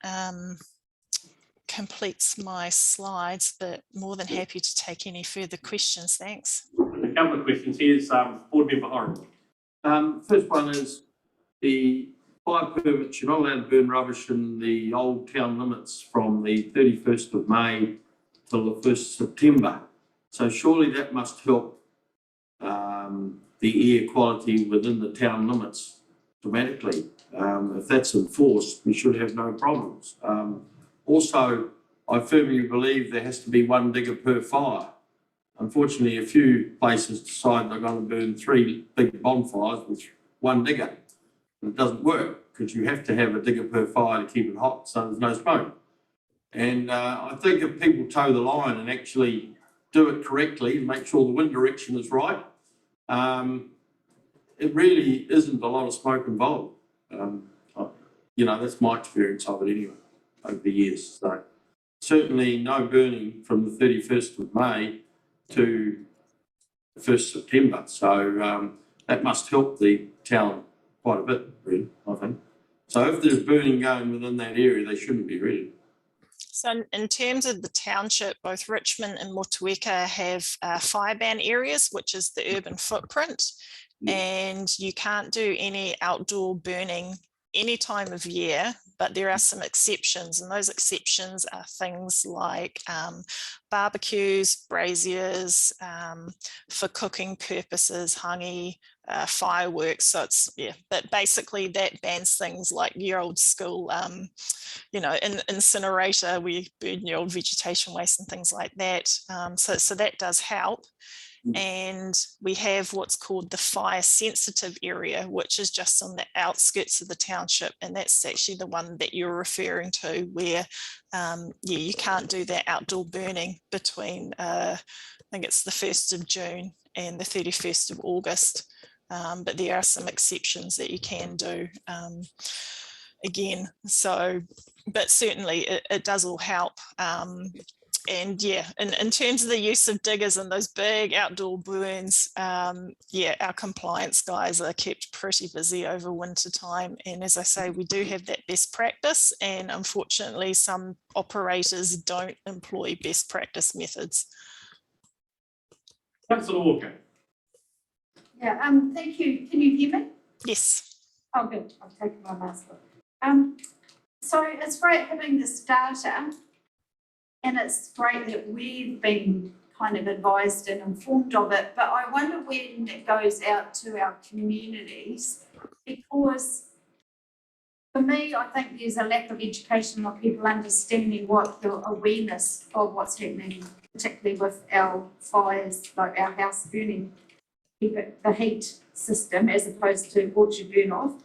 completes my slides, but more than happy to take any further questions. Thanks. A couple of questions. Here's Board Member Horan. First one is the fire permits. You're not allowed to burn rubbish in the old town limits from the 31st of May till the 1st of September. So surely that must help the air quality within the town limits dramatically. If that's enforced, we should have no problems. Also, I firmly believe there has to be one digger per fire. Unfortunately, a few places decide they're going to burn 3 big bonfires with one digger. And it doesn't work because you have to have a digger per fire to keep it hot so there's no smoke. And I think if people toe the line and actually do it correctly and make sure the wind direction is right, it really isn't a lot of smoke involved. You know, that's my experience of it anyway, over the years. So certainly no burning from the 31st of May to the 1st of September. So that must help the town quite a bit, really, I think. So if there's burning going within that area, they shouldn't be, really. So in terms of the township, both Richmond and Motueka have fire ban areas, which is the urban footprint. And you can't do any outdoor burning any time of year, but there are some exceptions, and those exceptions are things like barbecues, braziers, for cooking purposes, hangi, fireworks. So it's, yeah, but basically that bans things like your old school, you know, incinerator where you burn your old vegetation waste and things like that. So that does help. And we have what's called the fire sensitive area, which is just on the outskirts of the township. And that's actually the one that you're referring to, where yeah, you can't do that outdoor burning between, I think it's the 1st of June and the 31st of August. But there are some exceptions that you can do again. So, but certainly it does all help. And yeah, in terms of the use of diggers and those big outdoor burns, yeah, our compliance guys are kept pretty busy over winter time. And as I say, we do have that best practice, and unfortunately some operators don't employ best practice methods. Councillor Walker. Yeah, thank you. Can you hear me? Yes. Oh, good. I've taken my mask off. So it's great having this data. And it's great that we've been kind of advised and informed of it, but I wonder when it goes out to our communities, because for me, I think there's a lack of education of people understanding what the awareness of what's happening, particularly with our fires, like our house burning, the heat system as opposed to orchard burn off.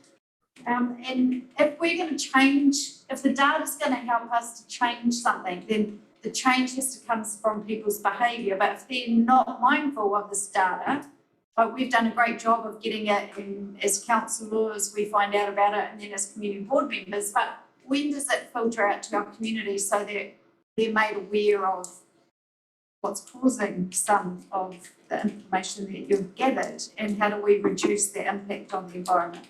And if we're going to change, if the data is going to help us to change something, then the change has to come from people's behaviour, but if they're not mindful of this data, like we've done a great job of getting it in, as councillors, we find out about it, and then as community board members, but when does it filter out to our community so that they're made aware of what's causing some of the information that you've gathered, and how do we reduce the impact on the environment?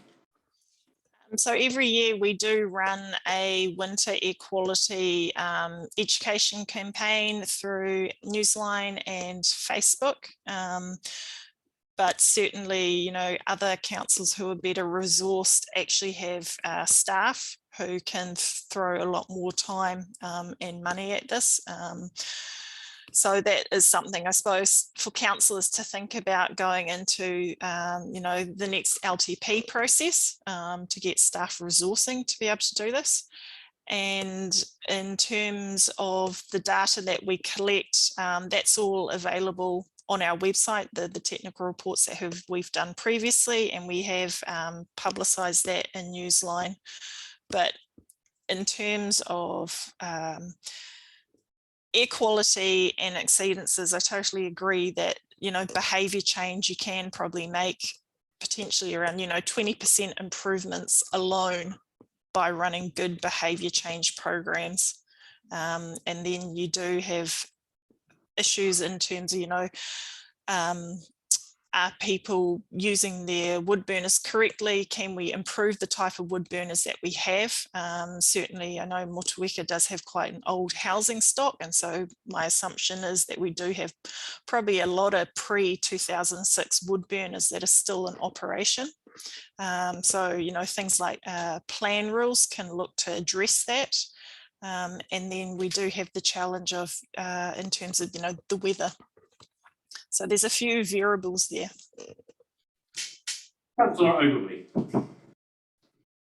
So every year we do run a winter equality education campaign through Newsline and Facebook. But certainly, you know, other councils who are better resourced actually have staff who can throw a lot more time and money at this. So that is something, I suppose, for councillors to think about going into, you know, the next LTP process to get staff resourcing to be able to do this. And in terms of the data that we collect, that's all available on our website, the technical reports that we've done previously, and we have publicised that in Newsline. But in terms of air quality and exceedances, I totally agree that, you know, behaviour change, you can probably make potentially around, you know, 20% improvements alone by running good behaviour change programs. And then you do have issues in terms of, you know, are people using their wood burners correctly? Can we improve the type of wood burners that we have? Certainly, I know Motueka does have quite an old housing stock, and so my assumption is that we do have probably a lot of pre-2006 wood burners that are still in operation. So, you know, things like plan rules can look to address that. And then we do have the challenge of, in terms of, you know, the weather. So there's a few variables there. Councillor Ogilvie.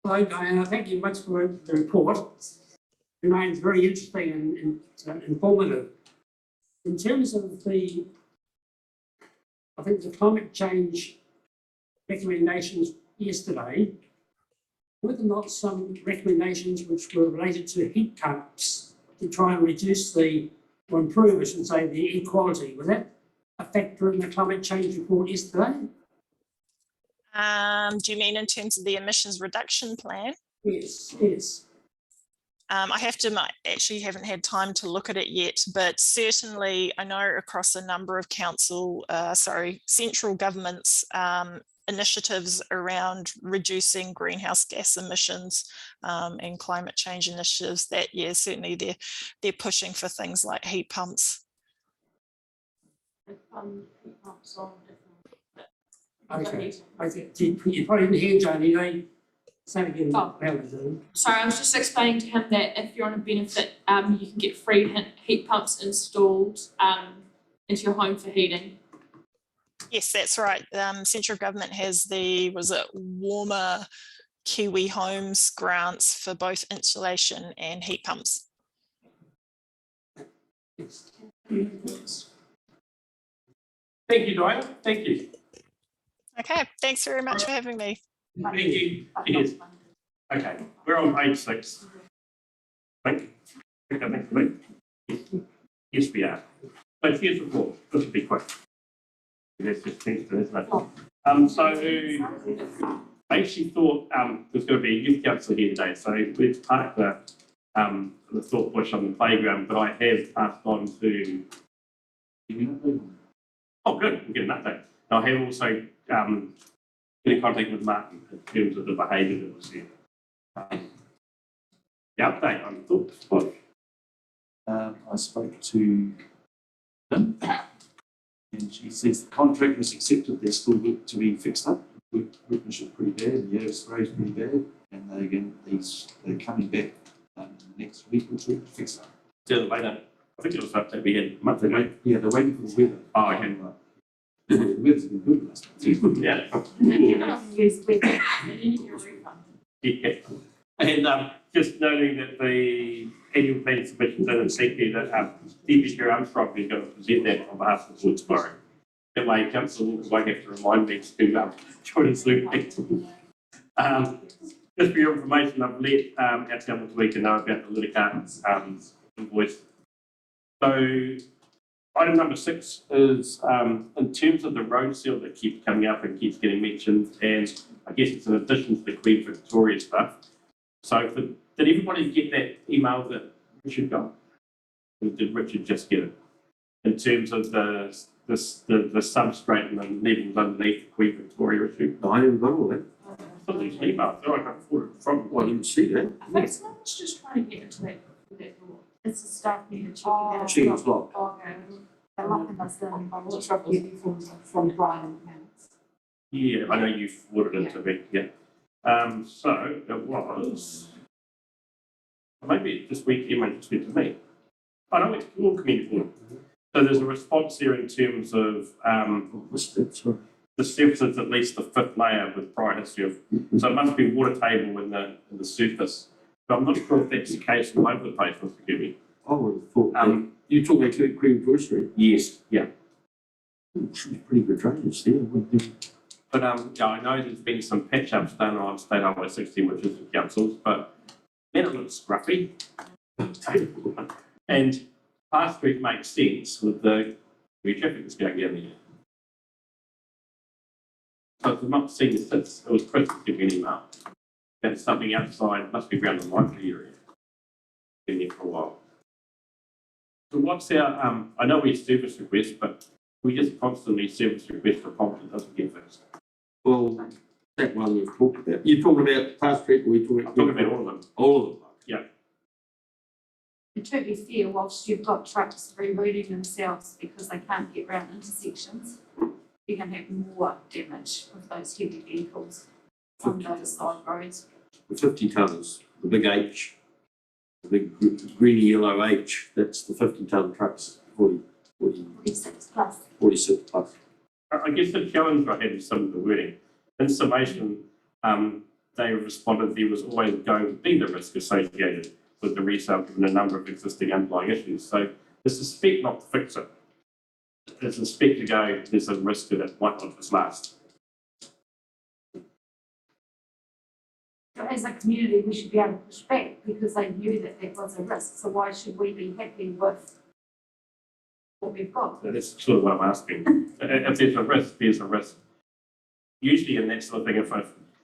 Hello, Diana. Thank you much for the report. It remains very interesting and informative. In terms of the, I think the climate change recommendations yesterday, were there not some recommendations which were related to heat pumps to try and reduce the, or improve, I should say, the equality? Was that a factor in the climate change report yesterday? Do you mean in terms of the emissions reduction plan? Yes, yes. I have to actually haven't had time to look at it yet, but certainly I know across a number of central governments initiatives around reducing greenhouse gas emissions and climate change initiatives, that, yeah, certainly they're pushing for things like heat pumps. Okay. You probably didn't hear Joni, they say again. Oh. Sorry, I was just explaining to him that if you're on a benefit, you can get free heat pumps installed into your home for heating. Yes, that's right. Central government has the, was it Warmer Kiwi Homes grants for both installation and heat pumps. Thank you, Diana. Thank you. Okay, thanks very much for having me. Thank you. Yes. Okay, we're on page 6. Thank you. Yes, we are. So here's the report. This will be quick. That's just things to, isn't it? So I actually thought there's going to be a youth council here today, so we've parked the thought push on the playground, but I have passed on to. Oh, good. We'll get an update. I have also been in contact with Martin in terms of the behaviour that was there. The update on thought push. I spoke to them, and she says the contract was accepted. There's still work to be fixed up. Workmanship pretty bad, the air spray's pretty bad, and they're coming back next week or two to fix up. So later, I think it was update we had a month ago. Yeah, they're waiting for the weather. Oh, okay. The weather's been good last month. Yeah. And just noting that the annual plan submission done in safety that Deputy Chair Armstrong is going to present that on behalf of the board tomorrow. That way, Council won't have to remind me to join us Zoom. Just for your information, I've let our Motueka know about the Litigant invoice So item number 6 is in terms of the road seal that keeps coming up and keeps getting mentioned, and I guess it's in addition to the Queen Victoria stuff. So did everybody get that email that Richard got? Or did Richard just get it? In terms of the substrate and the levels underneath the Queen Victoria issue? I haven't got all that. So there's an email. So I got it from. Well, I didn't see that. I think someone's just trying to get into that door. It's the stuff you check Oh. out. Cheese lock. They're locking us in. I'm not sure if it was from Brian. Yeah, I know you forwarded it to me, yeah. So it was, maybe this week email just went to me. I know it's all community forum. So there's a response here in terms of What's that? Sorry. the surface is at least the 5th layer with prior history of, so it must be water table in the surface. But I'm not sure if that's the case all over the place, Mr. Gibby. I would have thought, you talking about Queen Victoria Street? Yes, yeah. Should be pretty good drainage there, wouldn't it? But yeah, I know there's been some patch ups done on State Highway 16, which is the council's, but then it looks scruffy. And Park Street makes sense with the traffic that's going down there. So I've not seen this since it was Chris that gave me an email. That's something outside, must be around the library area. Been there for a while. So what's our, I know we service requests, but we just constantly service requests for problems that doesn't get fixed. Well, that one we've talked about. You're talking about Park Street, or we talking? I'm talking about all of them. All of them. Yeah. And to be fair, whilst you've got trucks rerouting themselves because they can't get round intersections, you're going to have more damage with those heavy vehicles on those side roads. The 50 tonnes, the big H, the big greeny yellow H, that's the 50-tonne trucks, 46 plus. 46 plus. I guess the challenge I had with some of the wording, in summation, they responded there was always going to be the risk associated with the resale given a number of existing underlying issues. So it's a spec not to fix it. It's a spec to go, there's a risk that it might not just last. As a community, we should be able to push back because they knew that there was a risk. So why should we be happy with what we've got? So that's sort of what I'm asking. If there's a risk, there's a risk. Usually in that sort of thing,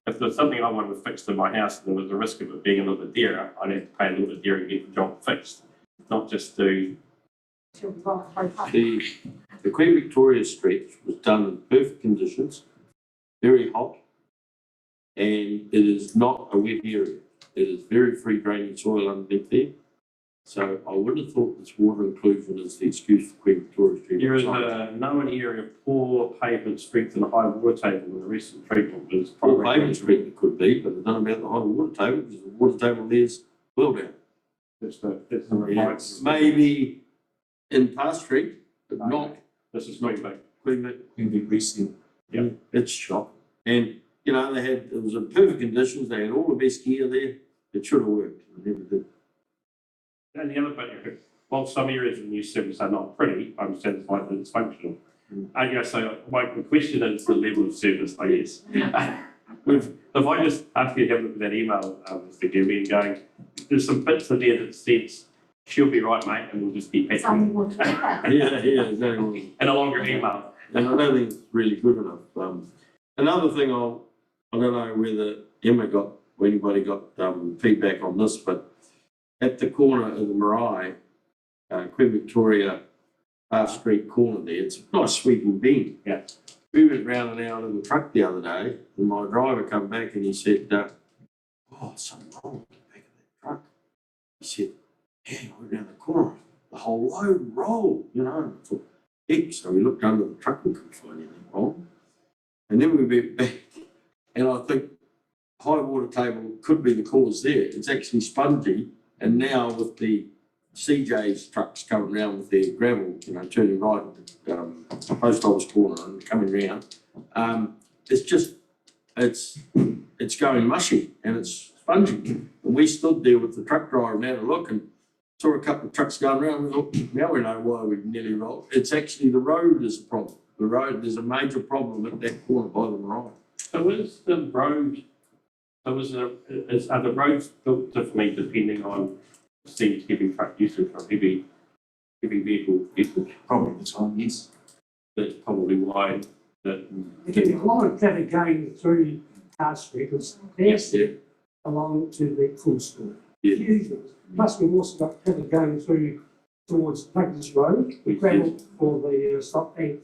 if there's something I wanted to fix in my house and there was a risk of it being a little bit dearer, I'd have to pay a little bit dearer and get the job fixed, not just do. The Queen Victoria stretch was done in perfect conditions, very hot, and it is not a wet area. It is very free draining soil underneath there. So I would have thought this water inclusion is the excuse for Queen Victoria Street. There is a known area of poor pavement strength and high water table in the recent treatment was. Poor pavement strength it could be, but I don't know about the high water table because the water table there's well down. That's the Maybe in Park Street, but not. This is not Queen Vic recent. Yeah. It's shocking. And, you know, it was in perfect conditions. They had all the best gear there. It should have worked. It never did. And the other bit, while some areas of the new service are not pretty, I'm satisfied that it's functional. So my question is the level of service, I guess. If I just ask you to have a look at that email, Mr. Gibby, and going, there's some bits in there that says, she'll be right, mate, and we'll just keep patching. Yeah, exactly. And a longer email. And I don't think it's really good enough. Another thing I don't know whether Emma got, or anybody got feedback on this, but at the corner of the Marae, Queen Victoria Park Street corner there, it's a nice sweeping bend. Yeah. We went round and out in the truck the other day, and my driver come back and he said, something wrong with the back of that truck. He said, yeah, I went round the corner, the whole road rolled, you know. And I thought, heck, so we looked under the truck and couldn't find anything wrong. And then we went back, and I think high water table could be the cause there. It's actually spongy, and now with the CJ's trucks coming around with their gravel, you know, turning right at the post office corner and coming round, it's going mushy and it's spongy. And we stood there with the truck driver and had a look and saw a couple of trucks going around. We thought, now we know why we nearly rolled. It's actually the road is a problem. The road, there's a major problem at that corner by the Marae. So is the road, are the roads built differently depending on steam heavy truck usage or heavy heavy vehicle usage. Probably the time, yes. That's probably why that. There's a lot of traffic going through Car Street, because there's along to the full school. Yeah. Huge ones. Plus, we've also got traffic going through towards Douglas Road, gravel for the stop bank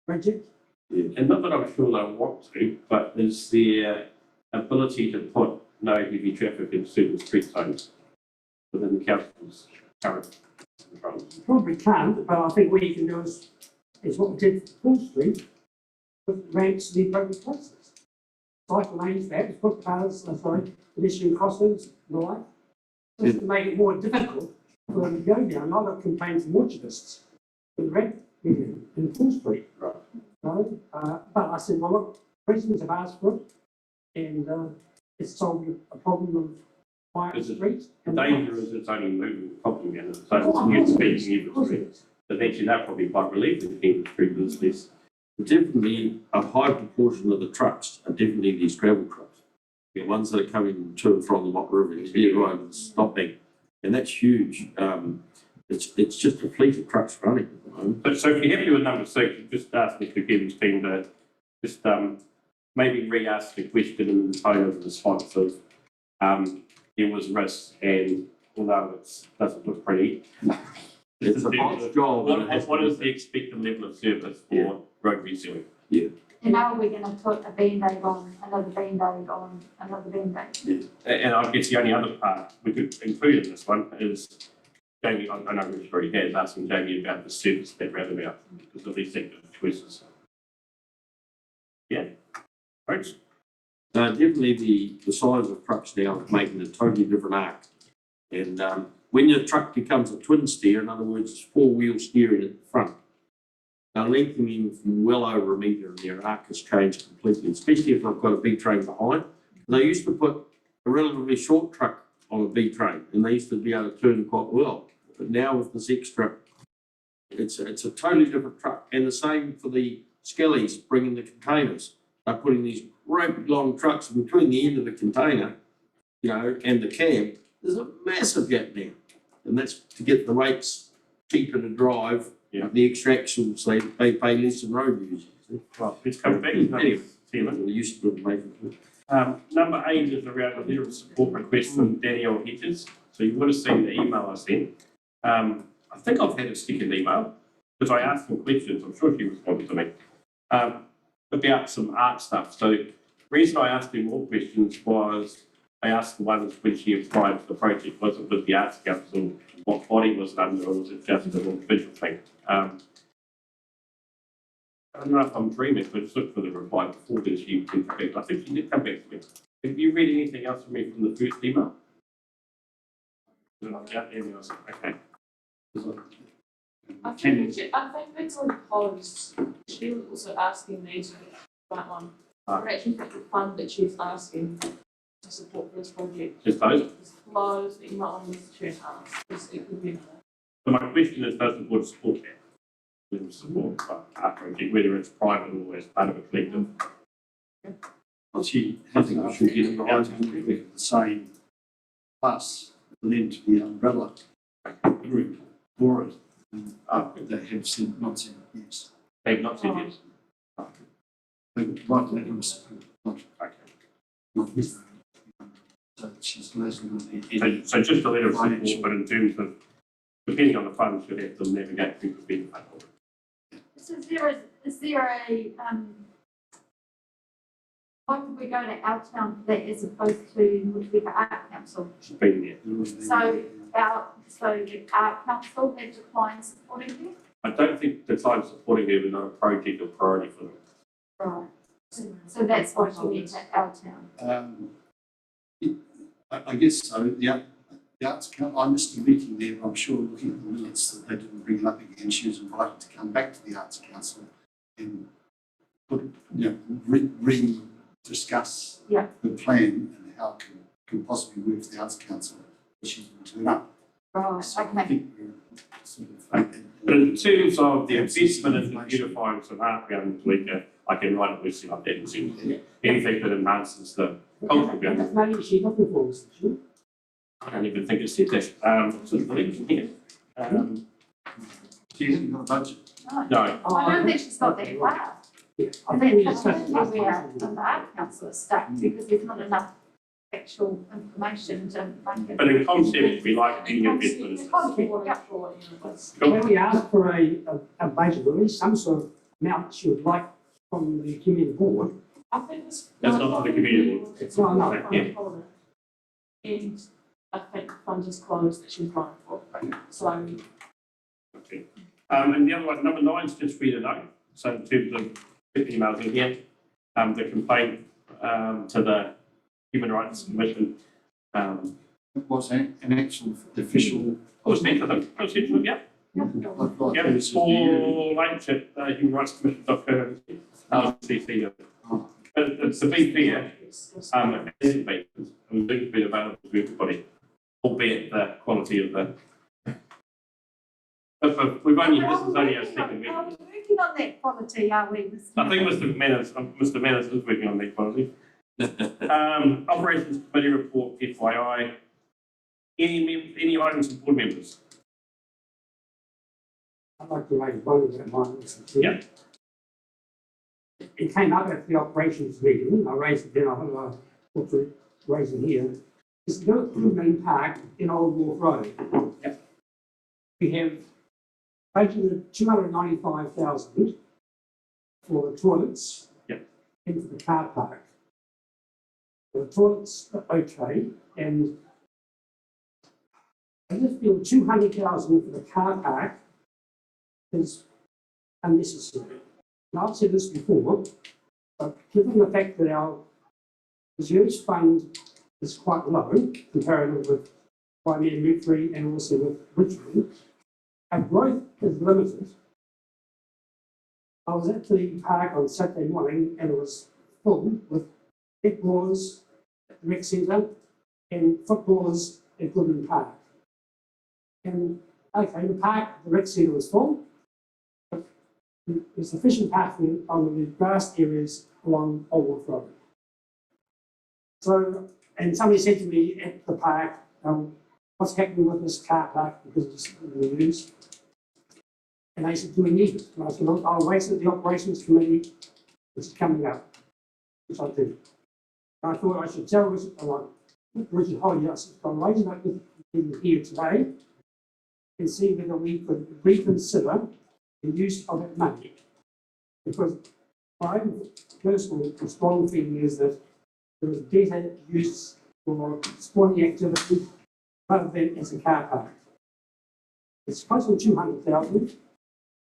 project. Yeah. And not that I'm sure they want to, but is their ability to put no heavy traffic in certain street zones within the council's current controls? Probably can't, but I think what you can do is what we did for Full Street, put ramps in the appropriate places. Cycle lanes, perhaps, put cars, pedestrian crossings, and the like. Just to make it more difficult for them to go down. I've got complaints from orchardists with ramp in Full Street. Right. So, but I said, well, look, residents have asked for it, and it's solved a problem of quiet streets. The danger is it's only moving properly and so it's new speaking every street. But actually they're probably quite relieved in the street with this. Definitely a high proportion of the trucks are definitely these gravel trucks. The ones that are coming to and from the Mock River, here right at the stop bank. And that's huge. It's just a fleet of trucks running at the moment. So if you're happy with number 6, just ask Mr. Kevin's team to just maybe re-ask the question in the tone of the response of there was risk, and although it doesn't look pretty, it's a hot job. What is the expected level of service for road resealing? Yeah. And are we going to put a Band-Aid on, another Band-Aid on, another Band-Aid? And I guess the only other part we could include in this one is Jamie, I know Richard already has, asking Jamie about the service that roundabout, because of these sector choices. Yeah. Right. Definitely the size of trucks now is making a totally different arc. And when your truck becomes a twin steer, in other words, it's four-wheel steering at the front, they're lengthening from well over a metre and their arc has changed completely, especially if they've got a B train behind. They used to put a relatively short truck on a B train and they used to be able to turn quite well. But now with this extra, it's a totally different truck. And the same for the Skellies bringing the containers. They're putting these great long trucks between the end of the container, and the cab. There's a massive gap now. And that's to get the rates cheaper to drive. Yeah. The extractions, they pay less than road users. Well, let's come back. Anyway, Stephen. used to make it. Number 8 is around a letter of support request from Danielle Hedges. So you would have seen the email I sent. I think I've had a second email because I asked some questions. I'm sure she responded to me about some art stuff. So the reason I asked her more questions was I asked the ones when she applied for the project, was it with the Arts Council, what body was it under, or was it just an individual thing? I don't know if I'm dreaming, but just look for the reply before that she came back. I think she did come back to me. Have you read anything else from me from the first email? Yeah, emails. Okay. I think it's because she was also asking me to that one. Or actually the fund that she's asking to support this project. Just those? Just close the email on this chair ask. It could be. So my question is, does the board support that? Support our project, whether it's private or as part of a collective? Actually, I think we should get behind the same plus then to the umbrella group for it. They have said not said yes. They've not said yes. They would like to let them support, not Okay. so she's less So just a letter of support, but in terms of, depending on the funds, you'd have to navigate through the bid fund. So is there a, why would we go to our town for that as opposed to Motueka Art Council? It's been there. So the Art Council had declined supporting it? I don't think the time supporting it was not a project or priority for them. Right. So that's what you meant at our town? I guess so. The Arts Council, I missed the meeting there, but I'm sure looking at the minutes that they didn't bring it up again. She was invited to come back to the Arts Council and re-discuss the plan and how it can possibly work for the Arts Council. She didn't turn up. Right, So I okay. think we're sort of But in terms of the investment into beautifying some art around Motueka, I can write a list up that and send it. Anything that enhances the cultural value. Maybe she's looking for us, sure. I don't even think it said that. So the link here. She hasn't got a budget. No, I don't think she's got that far. Yeah, I And think we then discussed it that's last where time. the art council is stuck because there's not enough actual information to make it. but in concept, we like any investment. The concept, yeah. Can we ask for a budget, or at least some sort of amount she would like from the community board? I think it's. That's not the community board. It's not enough. Yeah. And I think the fund is closed that she was applying for, so. Okay. And the other one, number 9 is just for you to know. So in terms of emails in here, the complaint to the Human Rights Commission. Was an actual official. I was sent to them. I was sent to them, yeah. I've got Yeah, those all links at Human Rights Commission.co.nz. CC. But to be fair, it hasn't been. It's been available to everybody, albeit the quality of the. But we've only, this is only our second meeting. Are we working on that quality, are we? I think Mr. Manners is working on that quality. Operations Committee report, FYI. Any items from board members? I'd like to raise one of mine. Yeah. It came up at the operations meeting, I raised it then, I put to raise it here. It's the Goodman Park in Old Wharf Road. Yep. We have budgeted 295,000 for the toilets. Yep. And for the car park. The toilets are okay, and I just feel 200,000 for the car park is unnecessary. And I've said this before, but given the fact that our reserves fund is quite low comparative with Waimea Mercury and also with Richmond, our growth is limited. I was at the park on Saturday morning and it was full with netballers at the rec centre and footballers at Goodman Park. And okay, the rec centre was full. There's sufficient parking on the grass areas along Old Wharf Road. So, and somebody said to me at the park, what's happening with this car park because it's in the news? And they said, do we need it? And I said, look, I'll raise it at the operations committee, which is coming up, which I did. And I thought I should tell Richard Holly, I said, I'm raising it with him here today and see whether we could reconsider the use of that money. Because my own personal strong feeling is that there is better use for sporting activity rather than as a car park. It's costing 200,000,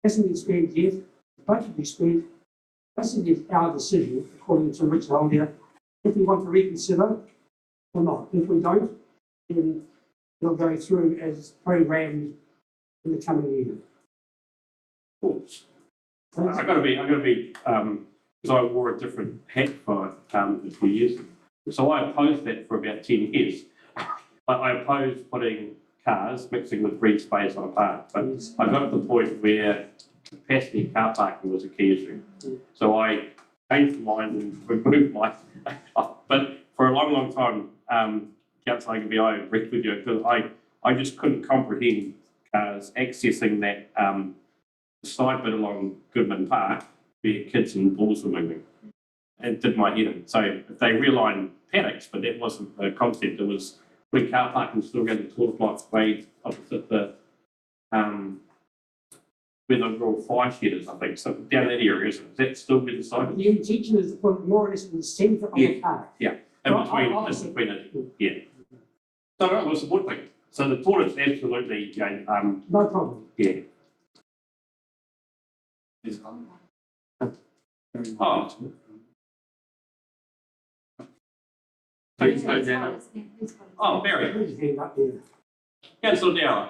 hasn't been spent yet, the budget will be spent. This is our decision, according to Richard Hollier, if we want to reconsider or not. If we don't, then it'll go through as programmed in the coming year. Thoughts? I've got to be, because I wore a different hat for a few years. So I opposed that for about 10 years. I opposed putting cars mixing with green space on a park. But I got to the point where capacity car parking was a key issue. So I changed my mind and removed my, but for a long, long time, Councillor Agaby, I agreed with you because I just couldn't comprehend cars accessing that side bit along Goodman Park where kids and balls were moving. It did my head in. So if they realigned paddocks, but that wasn't the concept, it was putting car parking still going to 12 blocks way opposite the where the rural fire shed is, I think. So down that area, is that still where the site is? The intention is to put more or less in the centre of the park. Yeah. In between it. Yeah. So no, it was a good thing. So the toilet's absolutely, No problem. yeah. Oh. Oh, Barry. Put his hand up there. Councillor Dowler.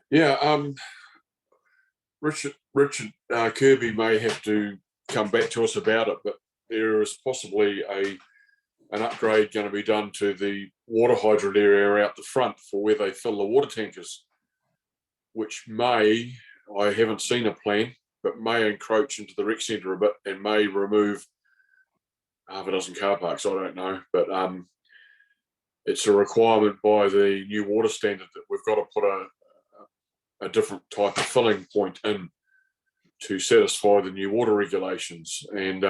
Yeah, Richard Kirby may have to come back to us about it, but there is possibly an upgrade going to be done to the water hydrant area out the front for where they fill the water tankers, which may, I haven't seen a plan, but may encroach into the rec centre a bit and may remove half a dozen car parks, I don't know. But it's a requirement by the new water standard that we've got to put a different type of filling point in to satisfy the new water regulations. And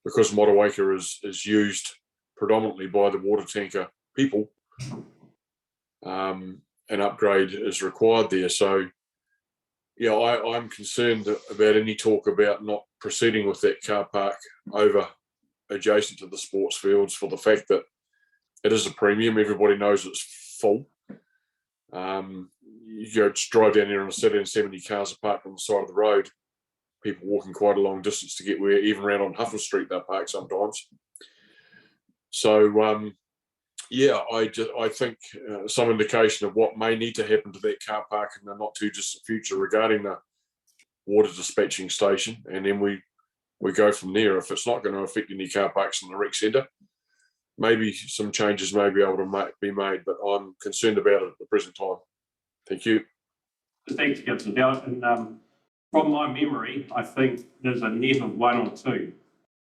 because Motueka is used predominantly by the water tanker people, an upgrade is required there. So, yeah, I'm concerned about any talk about not proceeding with that car park over adjacent to the sports fields for the fact that it is a premium. Everybody knows it's full. You drive down there on a Saturday and 70 cars are parked on the side of the road. People walking quite a long distance to get where, even around on Huffle Street, they're parked sometimes. So, yeah, I think some indication of what may need to happen to that car park in the not too distant future regarding the water dispatching station, and then we go from there. If it's not going to affect any car parks in the rec centre, maybe some changes may be able to be made, but I'm concerned about it at the present time. Thank you. Thanks, Councillor Dowler. And from my memory, I think there's a net of 1 or 2.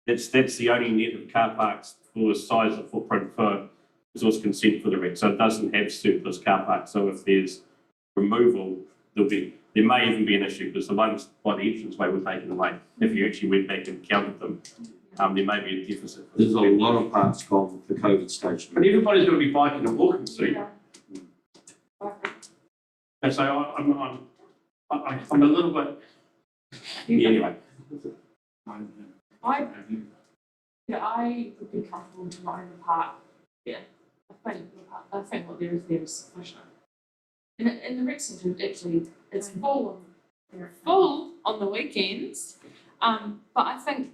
That's the only net of car parks for the size of footprint for resource consent for the rec. So it doesn't have surplus car parks. So if there's removal, there may even be an issue because the ones by the entranceway were taken away. If you actually went back and counted them, there may be a deficit. There's a lot of parts gone with the COVID station. But everybody's going to be biking and walking soon. And so I'm a little bit. Yeah, anyway. I would be comfortable designing the park. Yeah, I think what there is sufficient. In the rec centre, actually, it's full on the weekends. But I think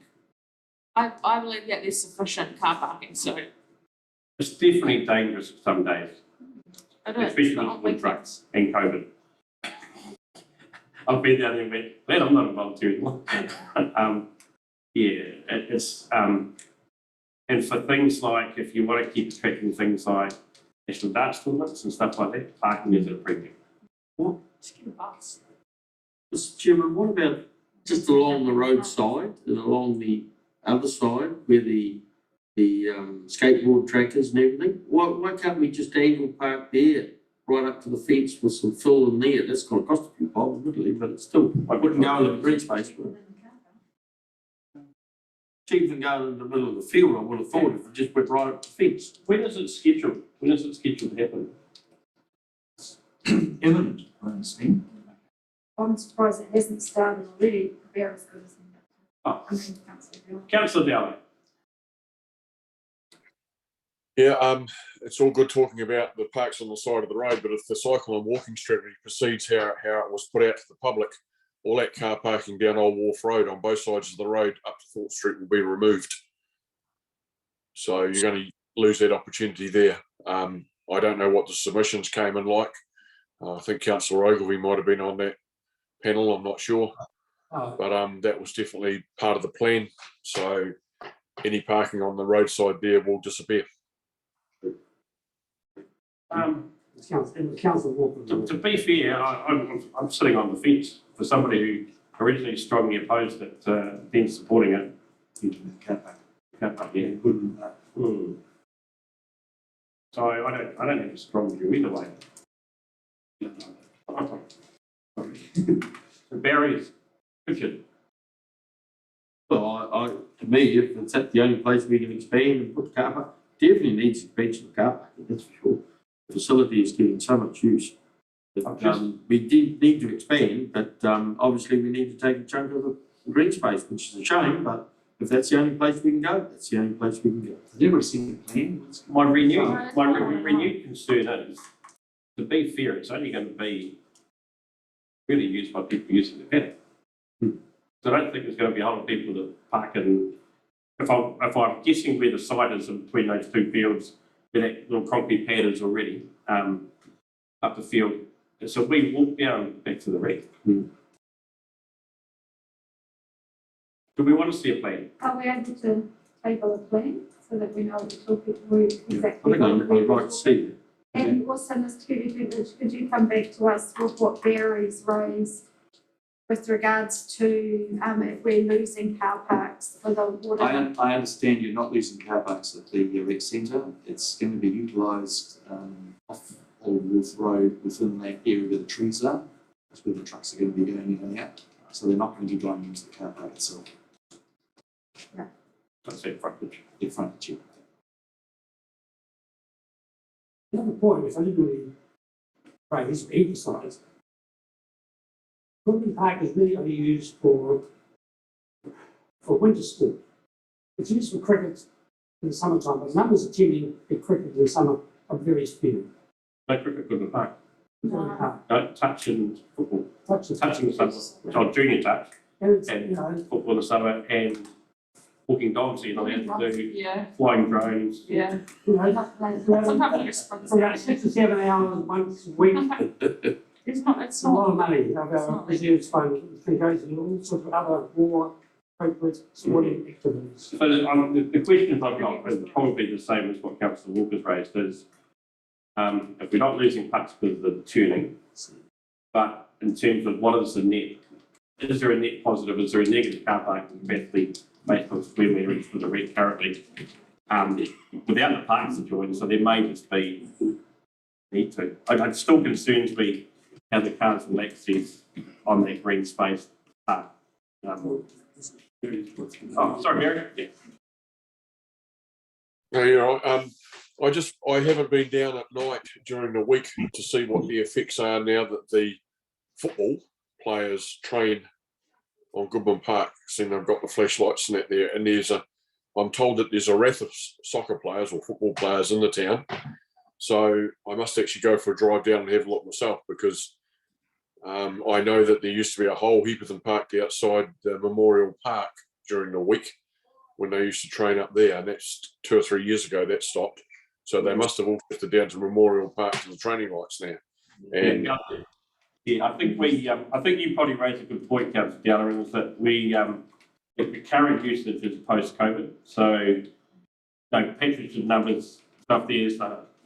I believe that there's sufficient car parking. So it's definitely dangerous some days, especially with trucks and COVID. I've been down there and went, well, I'm not a volunteer anymore. It's and for things like if you want to keep tracking things like national darts tournaments and stuff like that, parking is a premium. just get a bus. Mr. Chairman, what about just along the roadside and along the other side where the skateboard track is and everything? Why can't we just angle park there right up to the fence with some fill in there? That's going to cost a few bob, admittedly, but it's still, I wouldn't go into the green space. Cheaper than going in the middle of the field, I would have thought, if it just went right up the fence. When is it scheduled? When is it scheduled to happen? Imminent, I understand. I'm surprised it hasn't started already. Very good. Oh. Councillor Dowler. Yeah, it's all good talking about the parks on the side of the road, but if the cycle and walking strategy proceeds how it was put out to the public, all that car parking down Old Wharf Road on both sides of the road up to Thorpe Street will be removed. So you're going to lose that opportunity there. I don't know what the submissions came in like. I think Councillor Ogilvie might have been on that panel, I'm not sure. But that was definitely part of the plan. So any parking on the roadside there will disappear. To be fair, I'm sitting on the fence for somebody who originally strongly opposed it, then supporting it. Yeah. So I don't have a strong view either way. The barriers, Richard. Well, to me, if it's at the only place we can expand and put car park, definitely needs expansion of car park, that's for sure. The facility is getting so much use. That, we did need to expand, but obviously we need to take a chunk of the green space, which is a shame, but if that's the only place we can go, that's the only place we can go. Has everybody seen the plan? My renewed concern is, to be fair, it's only going to be really used by people using the paddock. So I don't think there's going to be a whole lot of people that park in. If I'm guessing where the site is in between those two fields, where that little concrete pad is already up the field, so we walk down back to the rec. Do we want to see a plan? Are we able to table a plan so that we know what we're talking about exactly? I think I'd like to see it. And also, Mr. Could you come back to us with what Barry's raised with regards to if we're losing car parks for the water. I understand you're not losing car parks at the rec centre. It's going to be utilised off Old Road within that area where the trees are. That's where the trucks are going to be going in and out. So they're not going to be driving into the car park itself. Yeah. That's their frontage. Their frontage. Yeah. The other point is, I didn't really raise or emphasise, Goodman Park is really only used for winter sport. It's used for cricket in the summertime, but numbers attending the cricket in the summer are very few. No cricket, Goodman Park. No. No, touch and football. Touch Touch in the summer, which are junior touch, And it's, and you know, football in the summer, and walking dogs, you're not allowed to do Yeah, flying drones. yeah. you know, Sometimes you just for about 6 or 7 hours once a week, It's not, it's it's a lot of not. money. Our reserves fund can go to all sorts of other more appropriate sporting activities. So the questions I've got are probably the same as what Councillor Walker's raised is, if we're not losing pucks because of the tuning, but in terms of what is the net, is there a net positive, is there a negative car parking capacity based on where we're in for the rec currently? Without the parks to join, so there may just be need to. It still concerns me how the cars will access on that green space park. Oh, sorry, Mary. Yeah. No, you're right. I haven't been down at night during the week to see what the effects are now that the football players train on Goodman Park. Seeing they've got the flashlights and that there, and I'm told that there's a wrath of soccer players or football players in the town. So I must actually go for a drive down and have a look myself, because I know that there used to be a whole heap of them parked outside the Memorial Park during the week when they used to train up there, and that's 2 or 3 years ago that stopped. So they must have all shifted down to Memorial Park to the training lights now. And yeah, I think you probably raised a good point, Councillor Downer, is that if the current usage is post-COVID, so patronage numbers, stuff there's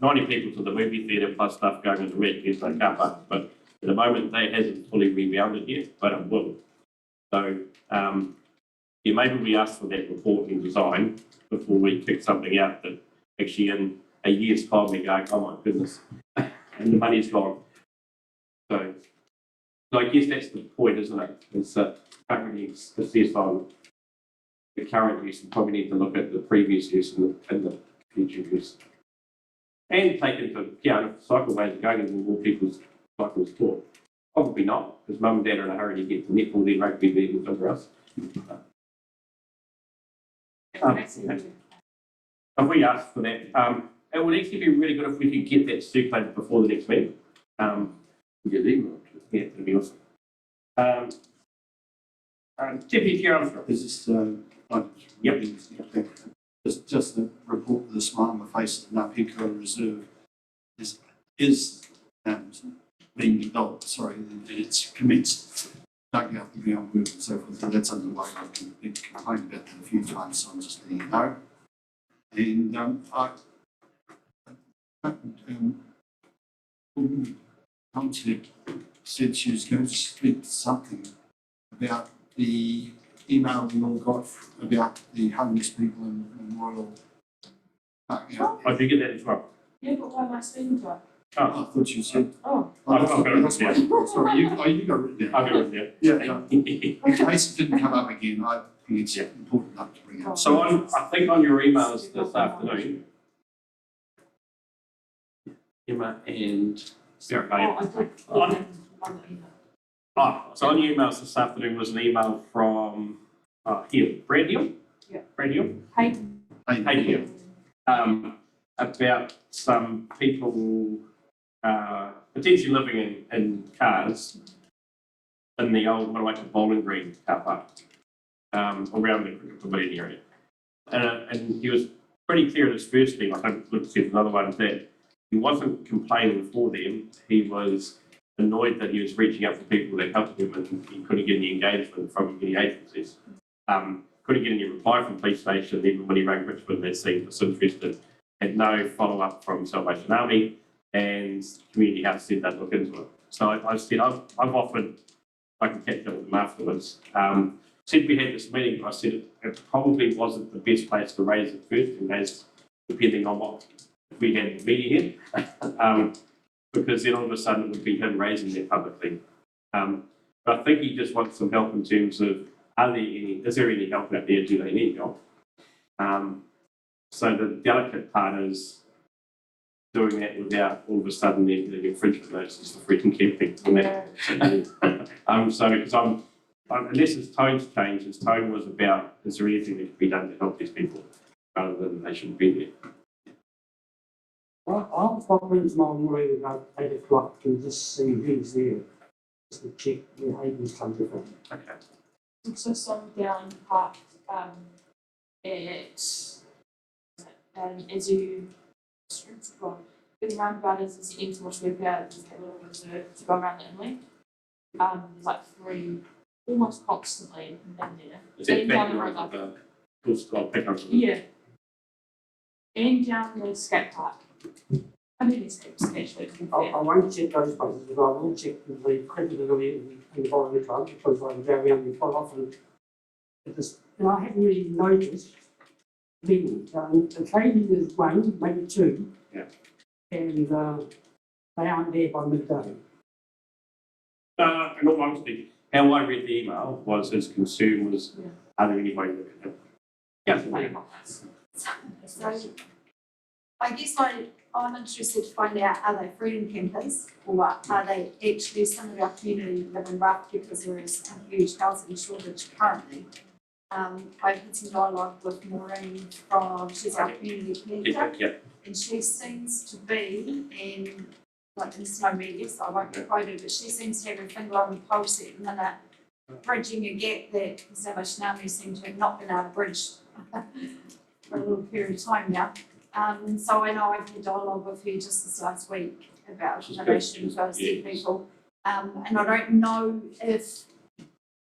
90 people to the movie theatre plus stuff going into red, there's no car park, but at the moment that hasn't fully rebounded yet, but it will. So yeah, maybe we ask for that report and design before we kick something out that actually in a year's time we go, oh my goodness, and the money's gone. So I guess that's the point, isn't it? Is that currently assess on the current use, and probably need to look at the previous use and the future use. And take into account if cycleways are going into more people's cycle sport. Probably not, because mum and dad are in a hurry to get to netball, then rugby, then somewhere else. If we ask for that, it would actually be really good if we could get that circulated before the next meeting. Get emailed. Yeah, that'd be awesome. Deputy Chair Armstrong. Is this, Yep. just a report with a smile on my face, that Motueka Reserve is being developed, sorry, it's commenced, dug out the groundwork and so forth, so that's underway. I've been complaining about that a few times, so I'm just letting you know. And Councillor said she was going to speak something about the email we all got about the homeless people in Memorial Park. Oh, did you get that as well? Yeah, but why am I speaking to her? Oh, I thought you said. Oh. I've got it written down. Sorry, you got it written down. I've got it written down. Yeah, in case it didn't come up again, I think it's important enough to bring up. So I think on your emails this afternoon, Emma and Sarah. Oh, I did. So on your emails this afternoon was an email from Hill, Brad Hill? Yeah. Brad Hill? Hey. Hey Hill. About some people potentially living in cars in the old Motueka Bowling Green car park around the cricket pavilion area. And he was pretty clear in his first email, I think let's see another one, that he wasn't complaining for them, he was annoyed that he was reaching out to people that helped him and he couldn't get any engagement from any agencies. Couldn't get any reply from police station, even when he rang Richmond, they seemed disinterested. Had no follow-up from Salvation Army, and Community House said they'd look into it. So I said, I've offered I can catch up with them afterwards. Said we had this meeting, I said it probably wasn't the best place to raise it first, and as depending on what if we had the meeting here, because then all of a sudden it would be him raising that publicly. But I think he just wants some help in terms of is there any help out there? Do they need help? So the delicate part is doing that without all of a sudden there being infringement notices for freaking camping. So because unless his tone's changed, his tone was about is there anything that can be done to help these people rather than they shouldn't be there. I'll pop in tomorrow morning about 8 o'clock and just see who's there. Just to check where Hayden's come from. Okay. So some down park as you with the roundabout is into Motueka, there's that little reserve to go around the inlet. There's like 3 almost constantly in there. Is that And down the back road, like, of the school pickup? yeah. And down the skate park. I mean, it's actually to be I fair. won't check those places, but I will check the cricket and the volleyball club because I go around there quite often. And I haven't really noticed many. Occasionally there's 1, maybe 2. Yeah. And they aren't there by midday. In all honesty, how I read the email was his concern was, are there any way that can help? Yeah. So I guess I'm interested to find out, are they freedom campers or are they actually some of our community live in rough because there is a huge housing shortage currently. I've had some dialogue with Maureen she's our community connector, and she seems to be in, like in snow media, so I won't be quoted, but she seems to have her finger on the pulse at the minute, bridging a gap that the Salvation seem to have not been able to bridge for a little period of time now. So I know I've had dialogue with her just this last week about donation to see people. And I don't know if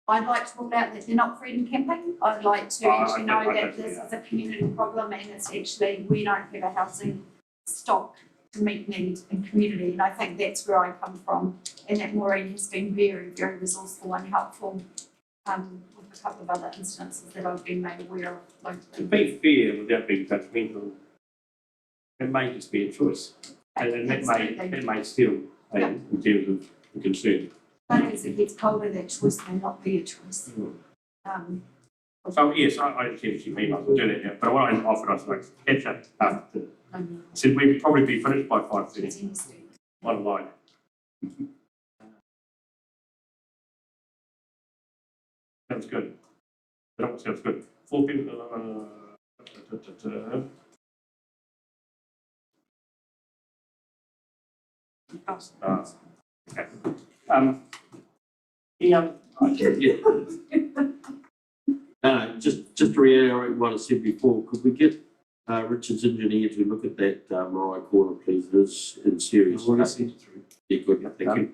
I'd like to rule out that they're not freedom camping. I'd like to actually know that this is a community problem and it's actually, we don't have a housing stock to meet needs in community. And I think that's where I come from. And that Maureen has been very, very resourceful and helpful with a couple of other instances that I've been made aware of locally. To be fair, without being judgmental, it may just be a choice. And that may still, in terms of the concern. But as it gets colder, that choice may not be a choice. So yes, I attempt to emails, I'll do that now, but what I offered us like catch up after. I said we'd probably be finished by 5:30. One line. Sounds good. That sounds good. 4 people. Okay. No, just to reiterate what I said before, could we get Richard's engineer to look at that Mariah corner, please? It is in serious. What I sent it through. Yeah, good, thank you.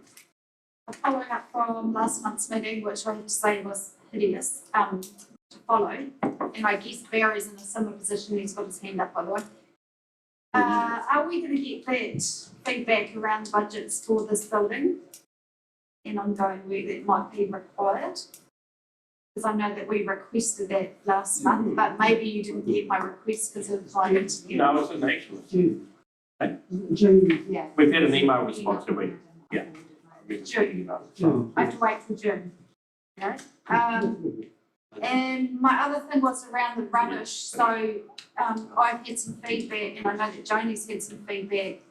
Following up from last month's meeting, which I have to say was hideous to follow, and I guess Barry's in a similar position, he's got his hand up by the way. Are we going to get that feedback around budgets for this building and ongoing work that might be required? Because I know that we requested that last month, but maybe you didn't get my request because of my interview. No, it's an excellent. June. Yeah. We've had an email response, have we? Yeah. June. I have to wait till June. You know? And my other thing was around the rubbish. So I've had some feedback, and I know that Joni's had some feedback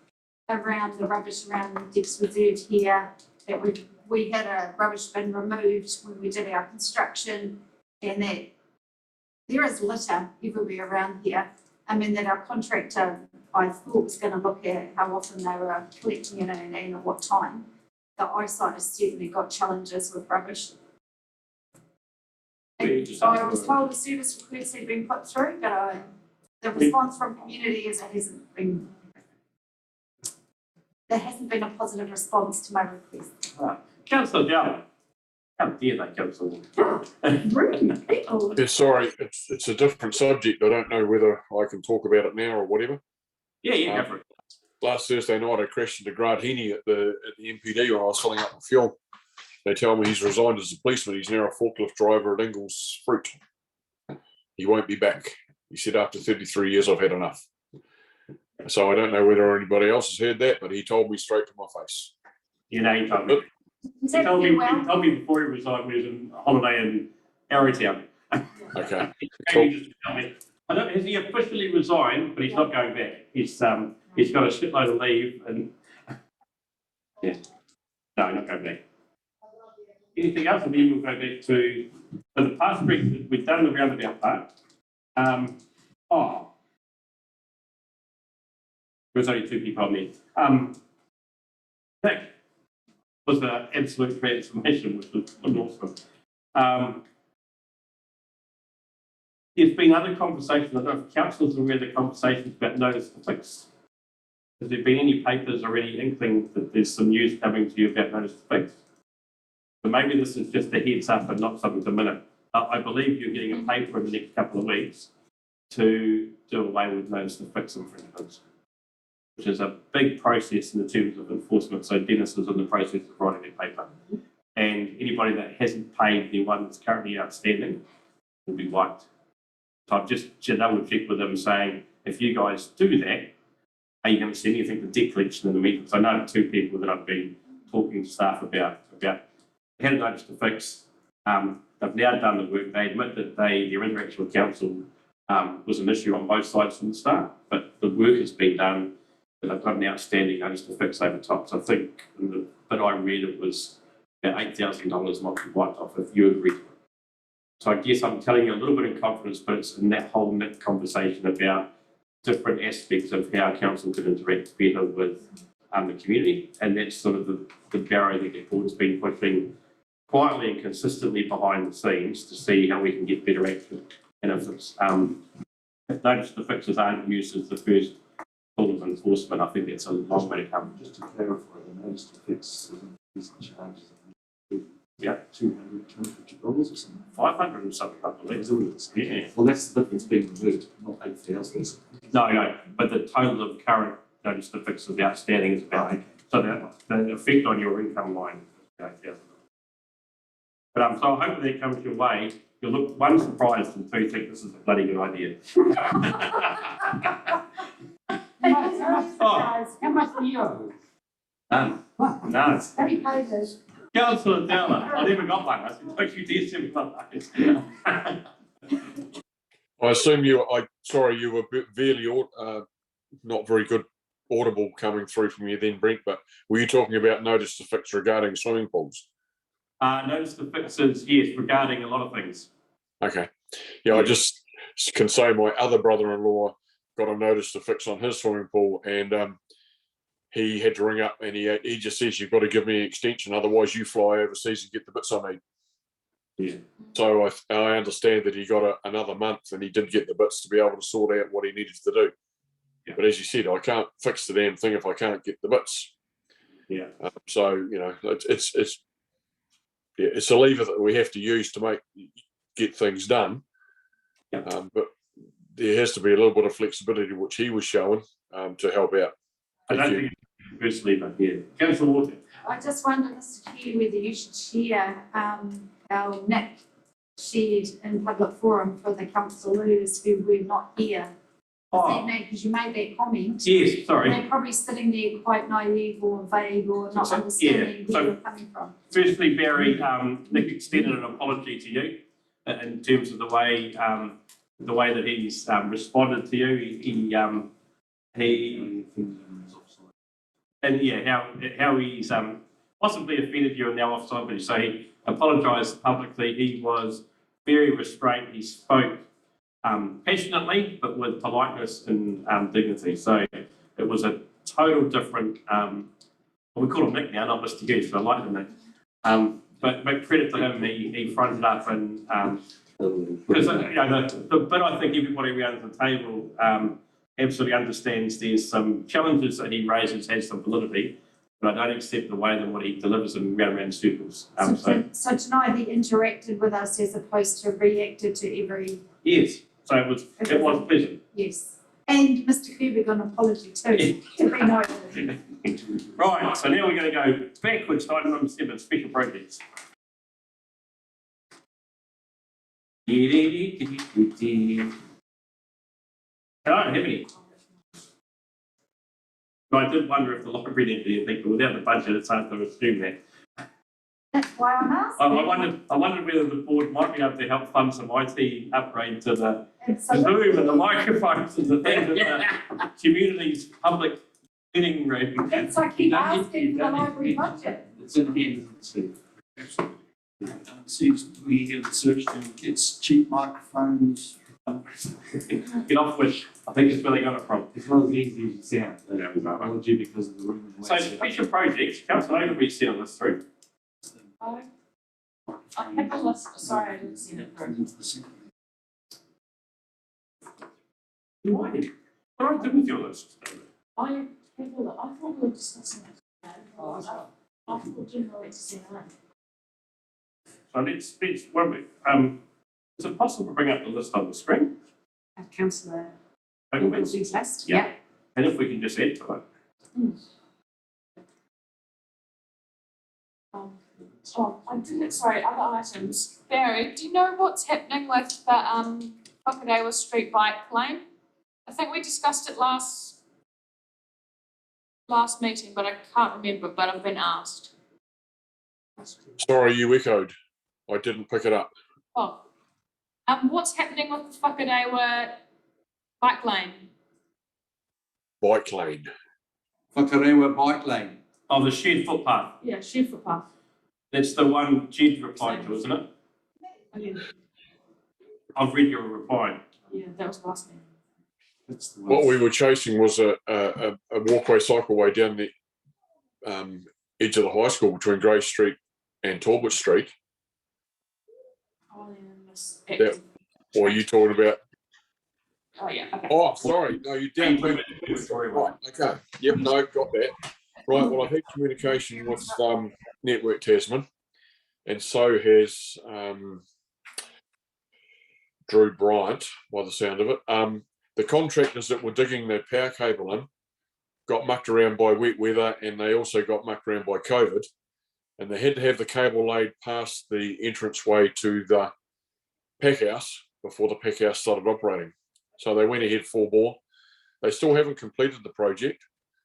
around the rubbish around Dix Reserve here, that we had a rubbish bin removed when we did our construction, and that there is litter everywhere around here. I mean, that our contractor, I thought, was going to look at how often they were collecting it and at what time. The eyesight has certainly got challenges with rubbish. So I was told the service request had been put through, but the response from community is there hasn't been a positive response to my request. Councillor Dowler, how dare they, Councillor? Rude people. Yeah, sorry, it's a different subject. I don't know whether I can talk about it now or whatever. Yeah, go for it. Last Thursday night, I crashed into Grant Heaney at the MPD when I was filling up the fuel. They tell me he's resigned as a policeman. He's now a forklift driver at Ingles Fruit. He won't be back. He said, after 33 years, I've had enough. So I don't know whether anybody else has heard that, but he told me straight to my face. You know, he told me. Is He that told me, well? he told me before he resigned, we was on holiday in Arrowtown. Okay. He just told me, has he officially resigned, but he's not going back. He's got a shitload of leave and yeah. No, not going back. Anything else? And then we'll go back to the past week we've done the roundabout part. There's only 2 people on there. Nick was an absolute transformation, which was awesome. There's been other conversations. I don't know if councillors are aware of the conversations about notice to fix. Has there been any papers or any inkling that there's some news coming to you about notice to fix? So maybe this is just a heads up and not something to minute. I believe you're getting a paper in the next couple of weeks to do away with notice to fix infringements, which is a big process in the terms of enforcement. So Dennis is in the process of writing a paper. And anybody that hasn't paid their one that's currently outstanding will be wiped. So I've just double checked with them saying, if you guys do that, are you going to send anything to debt collection in the meeting? So I know 2 people that I've been talking to staff about they had a notice to fix. They've now done the work. They admit that their interaction with council was an issue on both sides from the start, but the work has been done. And they've got an outstanding notice to fix over top. So I think in the bit I read, it was about $8,000 might be wiped off if you agree to it. So I guess I'm telling you a little bit in confidence, but it's in that whole knit conversation about different aspects of how council can interact better with the community. And that's sort of the barrier that the board's been pushing quietly and consistently behind the scenes to see how we can get better action. And if it's if notice the fixes aren't used as the first tool of enforcement, I think that's a long way to come. Just to clarify, the notice to fix is charges. Yeah. $250 or something. 500 and something, I believe. Yeah. Well, that's the difference being removed, not 8,000. No, but the total of current notice to fixes outstanding is about, so the effect on your income line is about $8,000. But so I hope that comes your way. You'll look, 1, surprised, and 2, think this is a bloody good idea. How much do you owe? None. None. Have you paid those? Councillor Dowler, I never got one. I said, don't you dare send me I assume you were barely, not very good audible coming through from you then, Brent, but were you talking about notice to fix regarding swimming pools? Notice to fixes, yes, regarding a lot of things. Okay. Yeah, I just can say my other brother-in-law got a notice to fix on his swimming pool, and he had to ring up and he just says, you've got to give me an extension, otherwise you fly overseas and get the bits I need. Yeah. So I understand that he got another month, and he did get the bits to be able to sort out what he needed to do. Yeah. But as you said, I can't fix the damn thing if I can't get the bits. Yeah. So, you know, it's a lever that we have to use to get things done. Yeah. But there has to be a little bit of flexibility, which he was showing to help out. I don't think it's first lever, yeah. Councillor Water. I just wonder, Mr. Chair, whether you should share our Nick shared in public forum for the councillors who were not here. Because you made that comment. Yes, sorry. They're probably sitting there quite naive or vague or not understanding where you're coming from. Firstly, Barry, Nick extended an apology to you in terms of the way that he's responded to you. How he's possibly offended you and now offside, but so he apologised publicly. He was very restrained. He spoke passionately, but with politeness and dignity. So it was a total different. We call him Nick now, not Mr. Hughes, but I like him Nick. But credit to him, he fronted up and because the bit I think everybody around the table absolutely understands there's some challenges that he raises has some validity, but I don't accept the way that what he delivers in round circles. So tonight he interacted with us as opposed to reacted to every. Yes, so it was pleasant. Yes, and Mr. Kirby got an apology too, to be noted. Right, so now we're going to go backwards to item number 7, special projects. I don't have any. I did wonder if the library needed anything, but without the budget, it's hard to assume that. That's why I'm asking. I wondered whether the board might be able to help fund some IT upgrade to the Absolutely. Zoom and the microphones and the things in the community's public meeting room. It's like keep asking for the library budget. It's in here, see. Seems we have the search term gets cheap microphones. Get off with, I think it's where they got it from. It's not as easy as it sounds. Technology because of the room. So special projects, Councillor Overby sent on this through. I have a list, sorry, I didn't see it through. Why? What do I do with your list? I have a look, I thought we were discussing it. I thought generally to see that. So let's, what are we, is it possible to bring up the list on the screen? Councillor Overby's Ogilvy's list, Yeah. And if we can just add to it. Oh, I didn't, sorry, other items. Barry, do you know what's happening with the Whakarewa Street bike lane? I think we discussed it last meeting, but I can't remember, but I've been asked. Sorry, you echoed. I didn't pick it up. Oh. What's happening with the Whakarewa bike lane? Bike lane. Whakarewa bike lane. Oh, the shared footpath. Yeah, shared footpath. That's the one Jed replied to, isn't it? Oh, yeah. I've read your reply. Yeah, that was last meeting. That's the What we were chasing was a walkway cycleway down the edge of the high school between Grey Street and Talbot Street. Oh, yeah, miss. That, or are you talking about? Oh, yeah, okay. Oh, sorry. No, you down. Right, okay. Yep, no, got that. Right, well, I've had communication with Network Tasman, and so has Drew Bryant, by the sound of it. The contractors that were digging their power cable in got mucked around by wet weather, and they also got mucked around by COVID, and they had to have the cable laid past the entranceway to the pack house before the pack house started operating. So they went ahead full bore. They still haven't completed the project,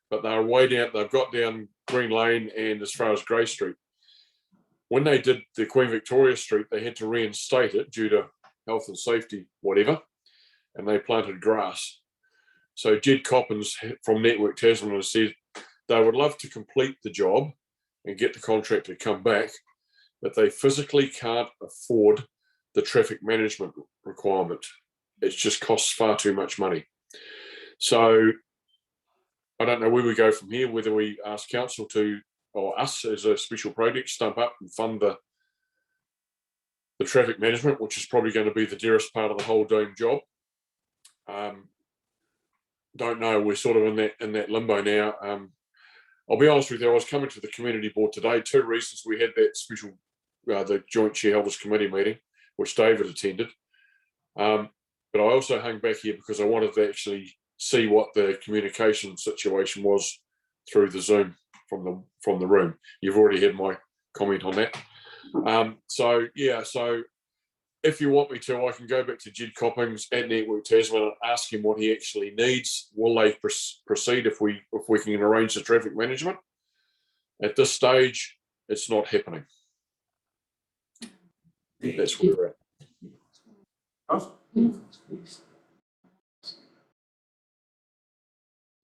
but they're way down. They've got down Green Lane and as far as Grey Street. When they did the Queen Victoria Street, they had to reinstate it due to health and safety, whatever, and they planted grass. So Jed Coppins from Network Tasman has said they would love to complete the job and get the contractor to come back, but they physically can't afford the traffic management requirement. It just costs far too much money. So I don't know where we go from here, whether we ask council to, or us as a special project, stump up and fund the traffic management, which is probably going to be the dearest part of the whole dome job. Don't know. We're sort of in that limbo now. I'll be honest with you. I was coming to the community board today. 2 reasons we had that special, the joint shareholders committee meeting, which David attended. But I also hung back here because I wanted to actually see what the communication situation was through the Zoom from the room. You've already had my comment on that. So yeah, so if you want me to, I can go back to Jed Coppins at Network Tasman and ask him what he actually needs. Will they proceed if we can arrange the traffic management? At this stage, it's not happening. That's where we're at.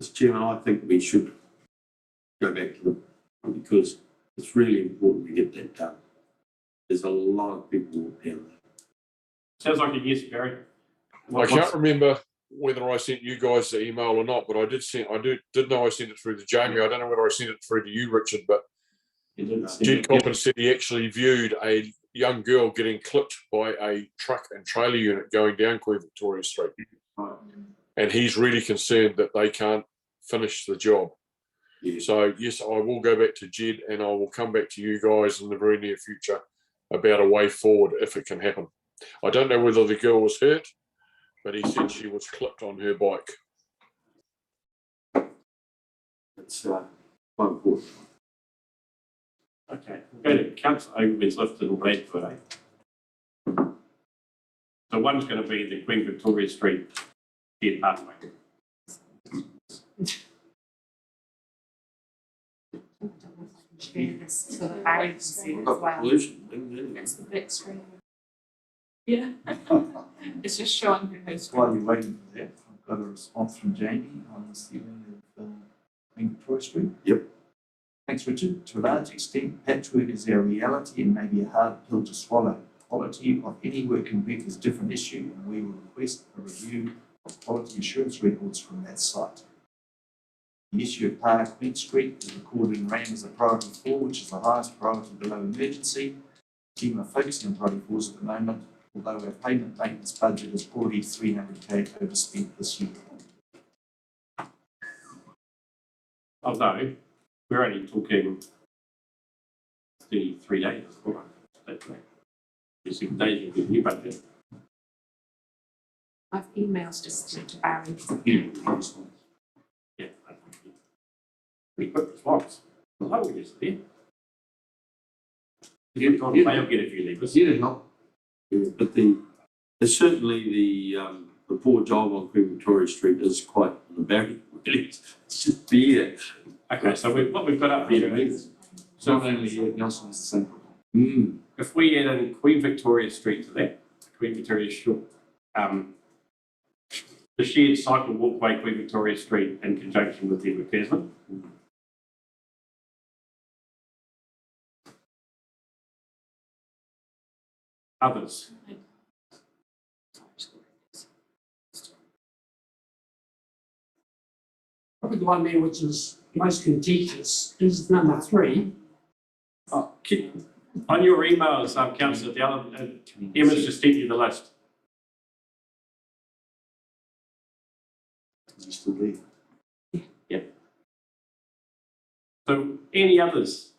Mr. Chairman, I think we should go back to them because it's really important we get that done. There's a lot of people down there. Sounds like a yes, Barry. I can't remember whether I sent you guys the email or not, but I did know I sent it through to Jamie. I don't know whether I sent it through to you, Richard, but Jed Coppins said he actually viewed a young girl getting clipped by a truck and trailer unit going down Queen Victoria Street. And he's really concerned that they can't finish the job. Yeah. So yes, I will go back to Jed and I will come back to you guys in the very near future about a way forward if it can happen. I don't know whether the girl was hurt, but he said she was clipped on her bike. It's quite important. Okay, we'll go to Councillor Ogilvy's lifted and Bradford, So one's going to be the Queen Victoria Street shared pathway. Share this to the Barry can see it We've as got the well. pollution thing, didn't we? It's the big screen. Yeah. It's just showing the whole screen. While you're waiting for that, I've got a response from Jamie on the ceiling of Queen Victoria Street. Yep. Thanks, Richard. To a large extent, patchwork is our reality and may be a hard pill to swallow. Quality of any working week is a different issue, and we will request a review of quality assurance records from that site. The issue of Park Queen Street is recorded in RAM as a priority 4, which is the highest priority below emergency. The team are focusing on priority 4s at the moment, although our payment maintenance budget is already 300k overspent this year. Although, we're only talking 33 days, all right? 7 days with the new budget. I've emailed just to Barry. Yeah, I think pretty quick response. Oh, yes, yeah. They'll get a few levers. Yeah, to help. Yeah, but there's certainly the poor job on Queen Victoria Street is quite unbearable. It's just there. Okay, so what we've got up here is, So not only here, Nelson is the same problem. if we add in Queen Victoria Street to that, Queen Victoria Street, the shared cycle walkway Queen Victoria Street in conjunction with Edward Tasman. Others. Probably the one there which is most contentious is number 3. Oh, on your emails, Councillor Dallin, Emma's just sent you the list. Is he still there? Yep. So, any others?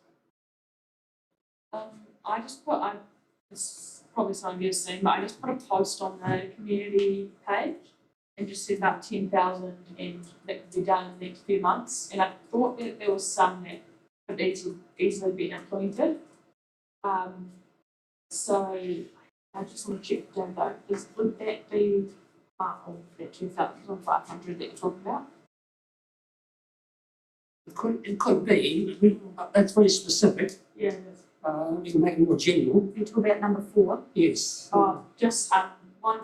I just put, it's probably something you've seen, but I just put a post on the community page and just said about 10,000 and that could be done in the next few months. And I thought that there was some that could easily be implemented. So I just want to check down though, would that be part of that 2,500 that you're talking about? It could be, that's very specific. Yeah. We can make it more general. You talk about number 4. Yes. Just One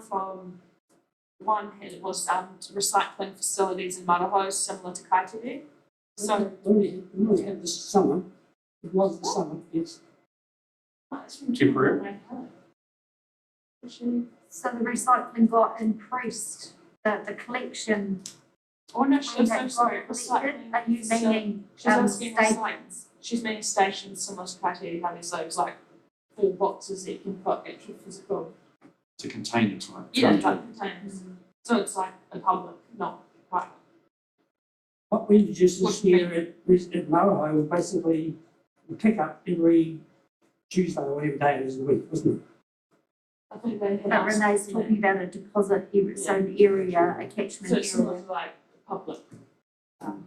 was recycling facilities in Maraho, similar to Kaiteri. So we only had this summer. It was the summer, yes. Temporary. So the recycling got increased, the collection. Oh no, she's that so sorry. got collected. Are you meaning She's asking statements? She's meaning stations similar to Kaiteri, having those like 4 boxes that you can put actual physical. It's a container type. Yeah, like containers. So it's like a public, not private. What we introduced this year at Maraho was basically we pick up every Tuesday or whatever day it is of the week, wasn't it? I think they had. But Renee's talking about a deposit zone area, a catchment So it's similar area. to like public,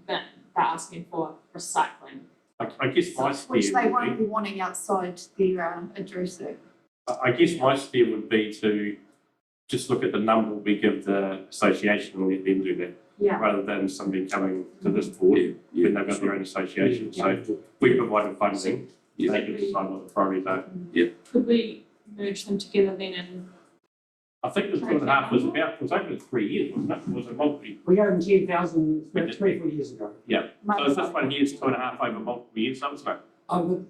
they're asking for recycling. I guess my Which steer they would won't be, be wanting outside their address. I guess my steer would be to just look at the number we give the association and let them do that, Yeah. rather than somebody coming to this board when they've got their own association. So we provide funding, they can decide what the priorities are. Could we merge them together then and? I think the 2.5 was over 3 years, wasn't it? Was it multi? We gave them 10,000 about 3 or 4 years ago. So this one here is 2.5 over multiple years, so it's like,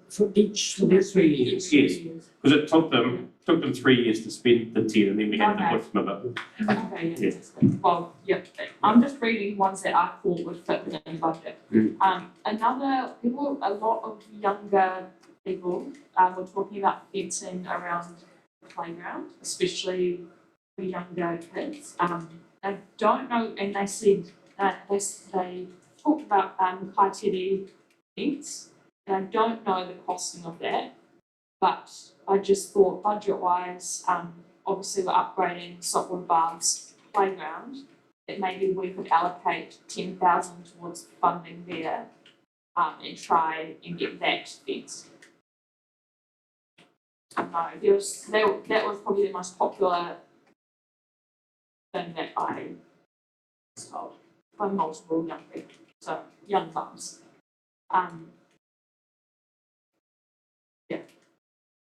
For each for the next 3 years. yes, because it took them 3 years to spend the 10 and then we had to put them a bit. Okay, yeah, that's good. Well, yeah, I'm just reading ones that I thought would fit within the budget. A lot of younger people were talking about fencing around the playground, especially for younger kids. I don't know, and they said that they talked about Kaiteri fence, and I don't know the costing of that, but I just thought budget-wise, obviously we're upgrading Saltwater Barb's playground, that maybe we could allocate 10,000 towards funding there. and try and get that fixed. I don't know, that was probably the most popular thing that I was told by multiple young people, so young mums. Yeah,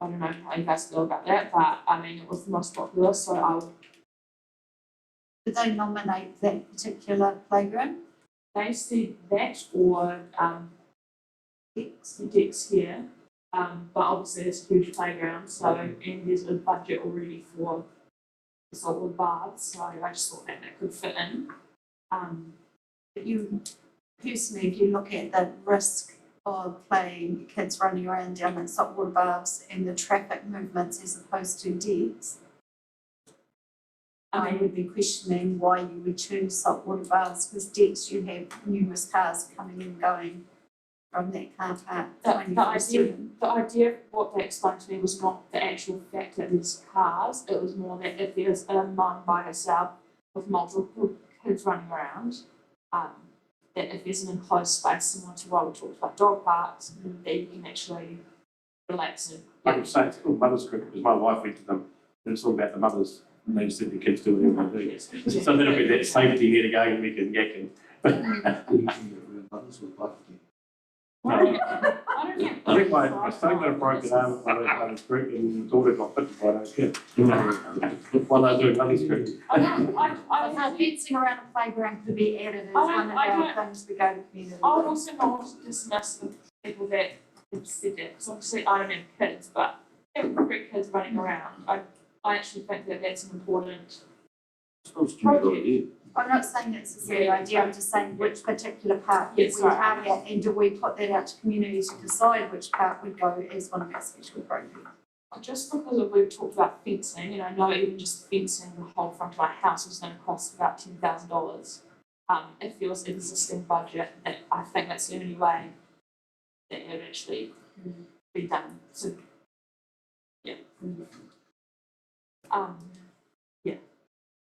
I don't know how you guys feel about that, but I mean, it was the most popular, so I would. Did they nominate that particular playground? They said that or decks here, but obviously it's a huge playground, so and there's a budget already for the saltwater baths, so I just thought that could fit in. But you, personally, if you look at the risk of playing kids running around down in saltwater baths and the traffic movements as opposed to decks, I would be questioning why you would choose saltwater baths, because decks you have numerous cars coming and going from that car park. The idea of what they explained to me was not the actual fact that there's cars, it was more that if there's a mum by herself with multiple kids running around, that if there's an enclosed space similar to what we talked about dog parks, that you can actually relax and. I can say it's called mothers group because my wife went to them and it's all about the mothers and they just let the kids do whatever they do. So that'll be that safety net again and we can yak in. I don't know. I think my son got a broken arm with mothers group and daughter got bitten by those kids. While they were doing mothers group. Fencing around a playground could be added as one of our things we go to community. I would also not dismiss the people that have said that, because obviously I don't have kids, but having great kids running around, I actually think that that's an important project. I'm not saying it's a silly idea, I'm just saying which particular part Yes, we target, and do we put that out to communities to decide which part would go as one of our special projects? Just because we've talked about fencing, and I know even just fencing the whole front of my house is going to cost about $10,000. If there was an existing budget, that I think that's the only way that it would actually be done. So, yeah. Yeah.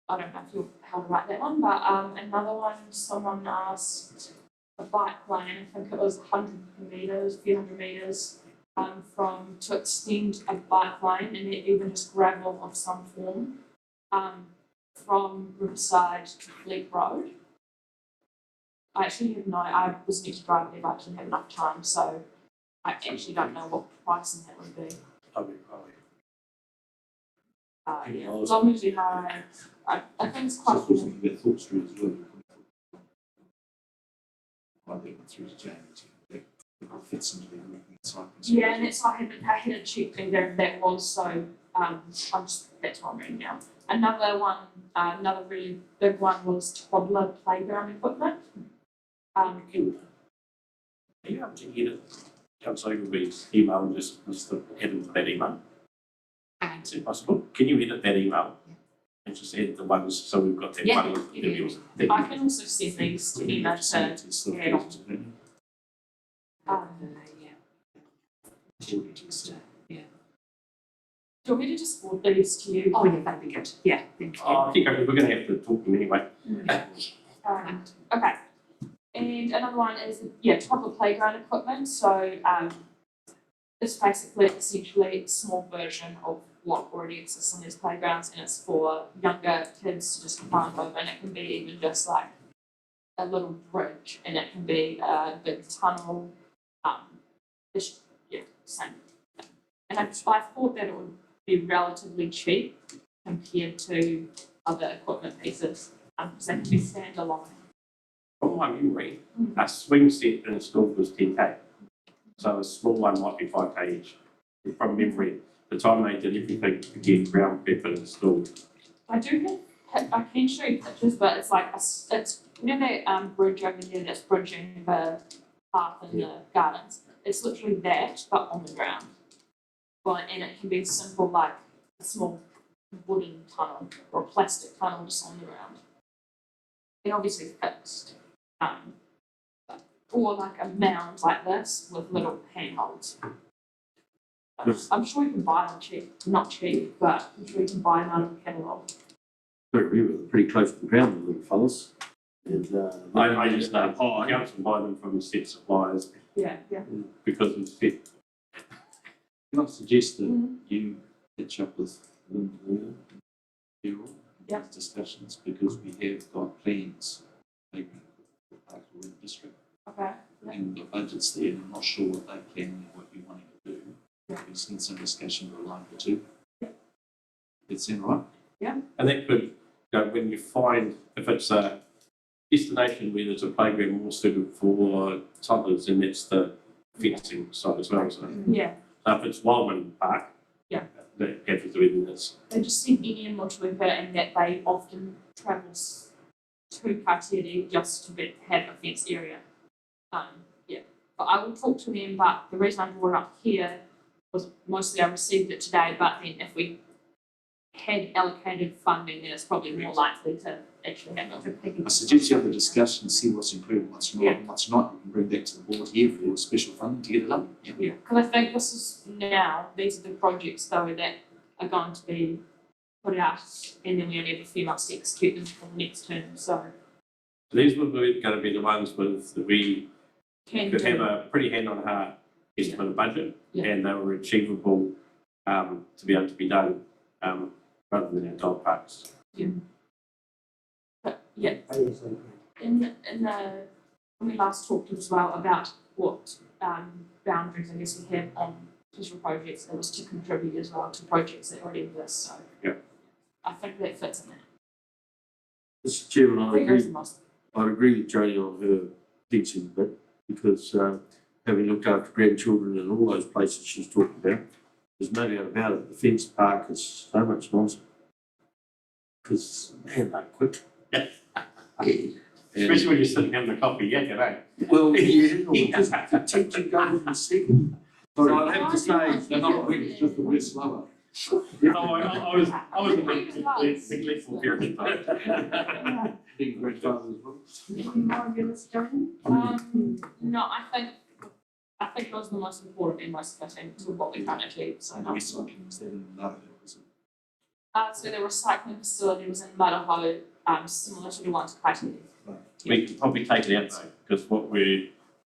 I don't know if you'll how to write that one, but another one, someone asked a bike lane, I think it was 100 metres, a few hundred metres, to extend a bike lane and even just gravel of some form, from Riverside to Fleet Road. I actually have I was need to drive there, but I didn't have enough time, so I actually don't know what pricing that would be. Yeah, as long as you know, I think it's quite Just also about Thorpe Street as well. I think it's through to James. It fits into the inside. yeah, and that's why I hadn't checked either if that was, so I'm just, that's what I'm reading now. Another one, another really big one was toddler playground equipment. Are you able to edit Councillor Ogilvy's email and just add into that email? Is it possible? Can you edit that email? And just add the ones so we've got that one. I can also send these to Emma to add on. Yeah. Do you want me to just forward these to you? Oh, yeah, that'd be good. Yeah, thank you. I think we're going to have to talk to them anyway. Okay. And another one is, toddler playground equipment. So it's basically essentially a small version of what already exists on these playgrounds, and it's for younger kids to just climb over, and it can be even just like a little bridge, and it can be a big tunnel. Same. And I thought that it would be relatively cheap compared to other equipment pieces, because they can be standalone. From my memory, a swing set installed was 10K. So a small one might be 5K each. From memory, the time they did everything to get ground pepper installed. I do have, I can show you pictures, but it's like, it's, you know that bridge over there that's bridging the path in the gardens? It's literally that, but on the ground. Well, and it can be simple, like a small wooden tunnel or a plastic tunnel just on the ground. And obviously fixed. Or like a mound like this with little handholds. I'm sure you can buy them cheap. Not cheap, but I'm sure you can buy them out of the catalogue. We were pretty close to the ground, the little fellas. I just know council buy them from set suppliers Yeah. because of fit. Can I suggest that you catch up with Linda Wall and Carol in these discussions, because we have got plans maybe for Parkville District. Okay. And the budget's there, and I'm not sure what they're planning and what you're wanting to do. We just need some discussion for a line or two. That sound right? And that could, when you find, if it's a destination where there's a playground more suited for toddlers, and that's the fencing side as well, so. Yeah. So if it's Wildman Park. Yeah. That happens to be in this. They just sent me in Motueka and that they often travel to Kaiteri just to have a fenced area. But I will talk to them, but the reason I brought it up here was mostly I received it today, but then if we had allocated funding, then it's probably more likely to actually happen. I suggest you have a discussion, see what's included, what's not, and what's not, you can bring back to the board here for special funding to get it up. Yeah, because I think this is now, these are the projects though that are going to be put out, and then we only have a few months to execute them for the next term, so. These were going to be the ones with that we could have a pretty hand on heart estimate of budget, and they were achievable to be able to be done rather than in dog parks. But in the when we last talked as well about what boundaries I guess we have on special projects, that was to contribute as well to projects that already exist. So I think that fits in that. Mr. Chairman, I'd agree with Jodie on her fencing bit, because having looked after grandchildren in all those places she's talked about, there's no doubt about it, the fenced park is so much nonsense. Because, man, they're quick. Especially when you're sitting having a coffee, eh? Well, yeah, just teach you go in a second. But I'd have to say, They're not quick, it's just the word slower. I was a bit neglectful period of time. Being grandfather as well. Any more of your list, Jane? No, I think those are the most important and most fitting to what we can't achieve. So no. Recycling, is that in another, was it? So the recycling facility was in Maraho, similar to the one to Kaiteri. We could probably take it out though, because what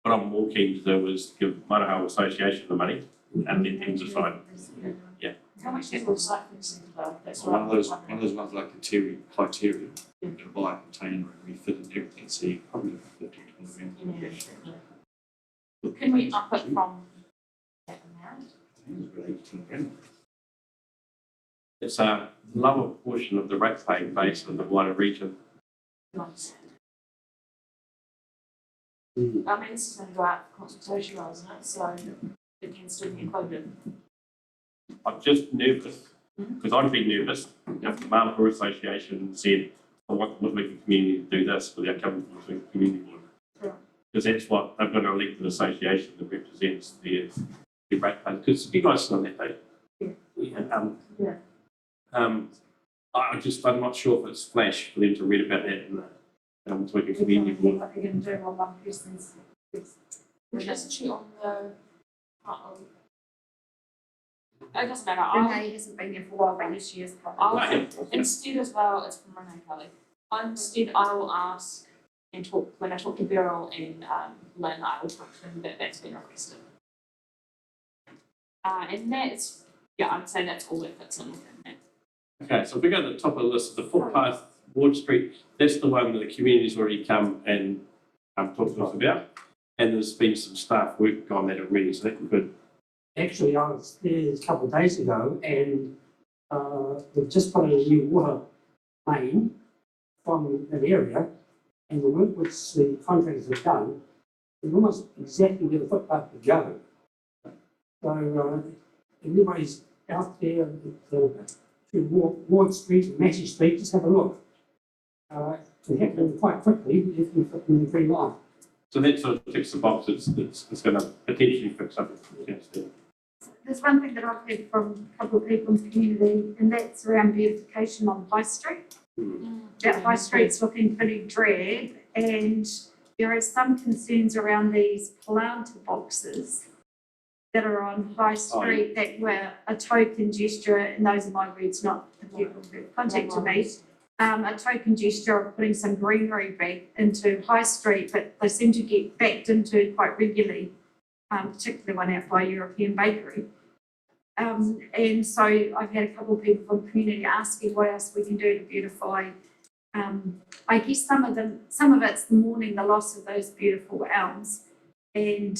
I'm more keen to do is give Manahoe Association the money and let them decide. How much is the recycling centre though? That's One of those ones like criteria, you can buy a container and refit it and everything, so you probably look at 15 grand. Can we up it from that amount? I think it's about 18 grand. It's a lower portion of the ratepaying base in the wider region. I mean, this is going to go out for consultation, isn't it? So it can still be included. I'm just nervous, because I'd be nervous if the Manahoe Association said, I want the Motueka community to do this without coming from the Motueka community board. Because that's what they've got an elected association that represents their ratepayers. Because you guys know that, I'm not sure if it's flash for them to read about that in the Motueka community board. What they're going to do on one person's. Which isn't she on the it doesn't matter. Renee hasn't been there for a while, but yes, she is. Instead as well, it's from Renee Kelly. Instead, I will ask and talk, when I talk to Beryl and Lynn, I will talk to them that that's been requested. And that's, I'd say that's all that fits in within that. Okay, so if we go to the top of the list, the footpath, Ward Street, that's the one that the community's already come and talked to us about. And there's been some staff work on that already, so that's good. Actually, I was there a couple of days ago and we've just put in a new water main from that area, and the work which the contractors have done is almost exactly where the footpath would go. So everybody's out there through Ward Street and Massey Street, just have a look. It happened quite quickly if we put in the green line. So that sort of ticks the box, it's going to potentially fix up. There's one thing that I've heard from a couple of people in the community, and that's around beautification on High Street. That High Street's looking pretty drab, and there are some concerns around these planter boxes that are on High Street that were a token gesture, and those are my words, not the people who contacted me. a token gesture of putting some greenery back into High Street, but they seem to get backed into quite regularly, particularly one out by European Bakery. And so I've had a couple of people from the community asking what else we can do to beautify. I guess some of it's mourning the loss of those beautiful elms, and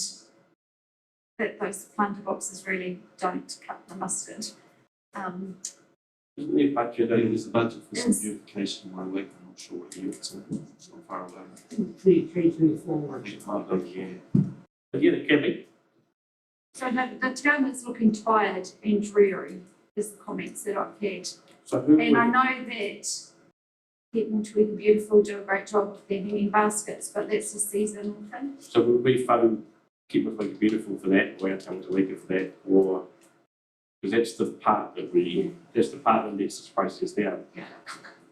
that those planter boxes really don't cut the mustard. Isn't there budget? There's a budget for some beautification in my work. I'm not sure what year it's not far away. 23, 24. I think it might be, yeah. But yeah, it can be. So the town is looking tired and dreary, is the comments that I've had. So who And I would, know that people to be beautiful do a great job with their hanging baskets, but that's a seasonal thing. so would we fund Keep It Looking Beautiful for that, or Outcome to League for that, or because that's the part that that's the part that lets this process down.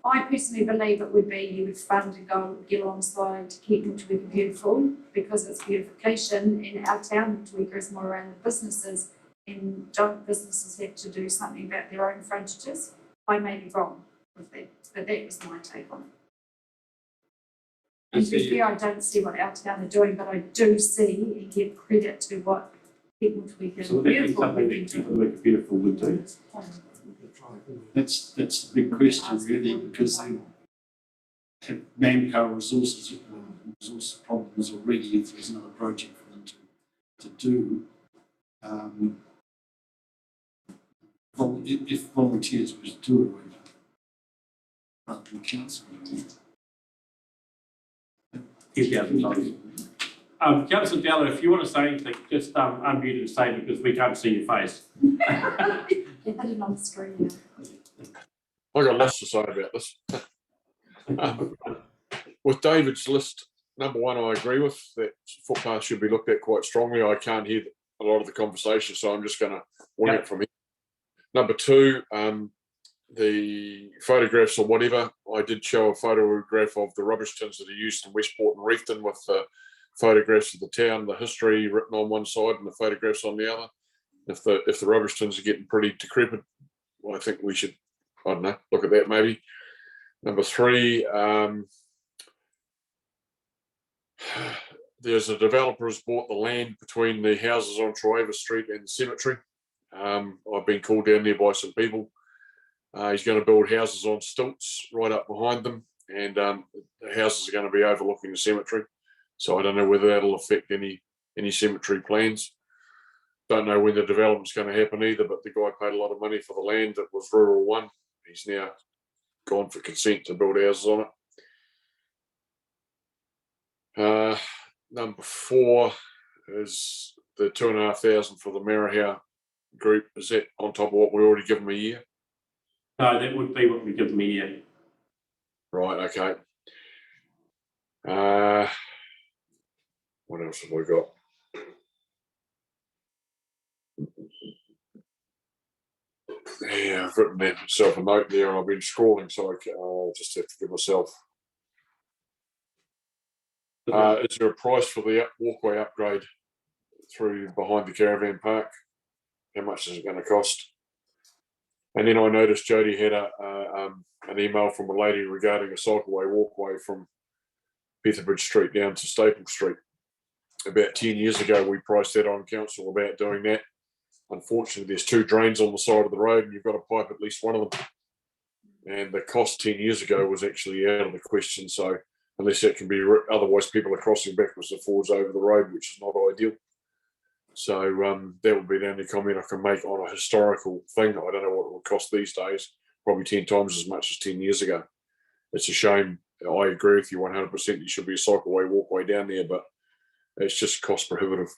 I personally believe it would be you would fund and go get alongside to keep Motueka beautiful, because it's beautification in our town. Motueka is more around the businesses, and don't businesses have to do something about their own frontages? I may be wrong with that, but that was my take on it. And to be fair, I don't see what our town are doing, but I do see and give credit to what people Motueka So would that be beautiful something would that Keep It Looking Beautiful would do? That's the big question really, because they have manpower resource problems already if there's another project for them to do. If volunteers were to do it, rather than council. $10,000. Councillor Della, if you want to say anything, just unmute and say, because we can't see your face. You had it on the screen. I got lots to say about this. With David's list, number one, I agree with that footpath should be looked at quite strongly. I can't hear a lot of the conversation, so I'm just going to wing it from here. Number two, the photographs or whatever, I did show a photograph of the rubbish tins that are used in Westport and Reefton with photographs of the town, the history written on one side and the photographs on the other. If the rubbish tins are getting pretty decrepit, I think we should, I don't know, look at that maybe. Number three, there's a developer who's bought the land between the houses on Troava Street and the cemetery. I've been called down there by some people. He's going to build houses on stilts right up behind them, and the houses are going to be overlooking the cemetery. So I don't know whether that'll affect any cemetery plans. Don't know when the development's going to happen either, but the guy paid a lot of money for the land that was rural one. He's now gone for consent to build houses on it. Number four is the 2,500 for the Marahau group. Is that on top of what we already give them a year? No, that would be what we give them a year. Right, okay. What else have we got? Yeah, I've written myself a note there and I've been scrolling, so I just have to give myself. Is there a price for the walkway upgrade through behind the caravan park? How much is it going to cost? And then I noticed Jody had an email from a lady regarding a cycleway walkway from Petherbridge Street down to Staple Street. About 10 years ago, we priced that on council about doing that. Unfortunately, there's two drains on the side of the road and you've got to pipe at least one of them. And the cost 10 years ago was actually out of the question. So unless that can be, otherwise people are crossing backwards and forwards over the road, which is not ideal. So that would be the only comment I can make on a historical thing. I don't know what it would cost these days, probably 10 times as much as 10 years ago. It's a shame. I agree with you 100%. There should be a cycleway walkway down there, but it's just cost prohibitive.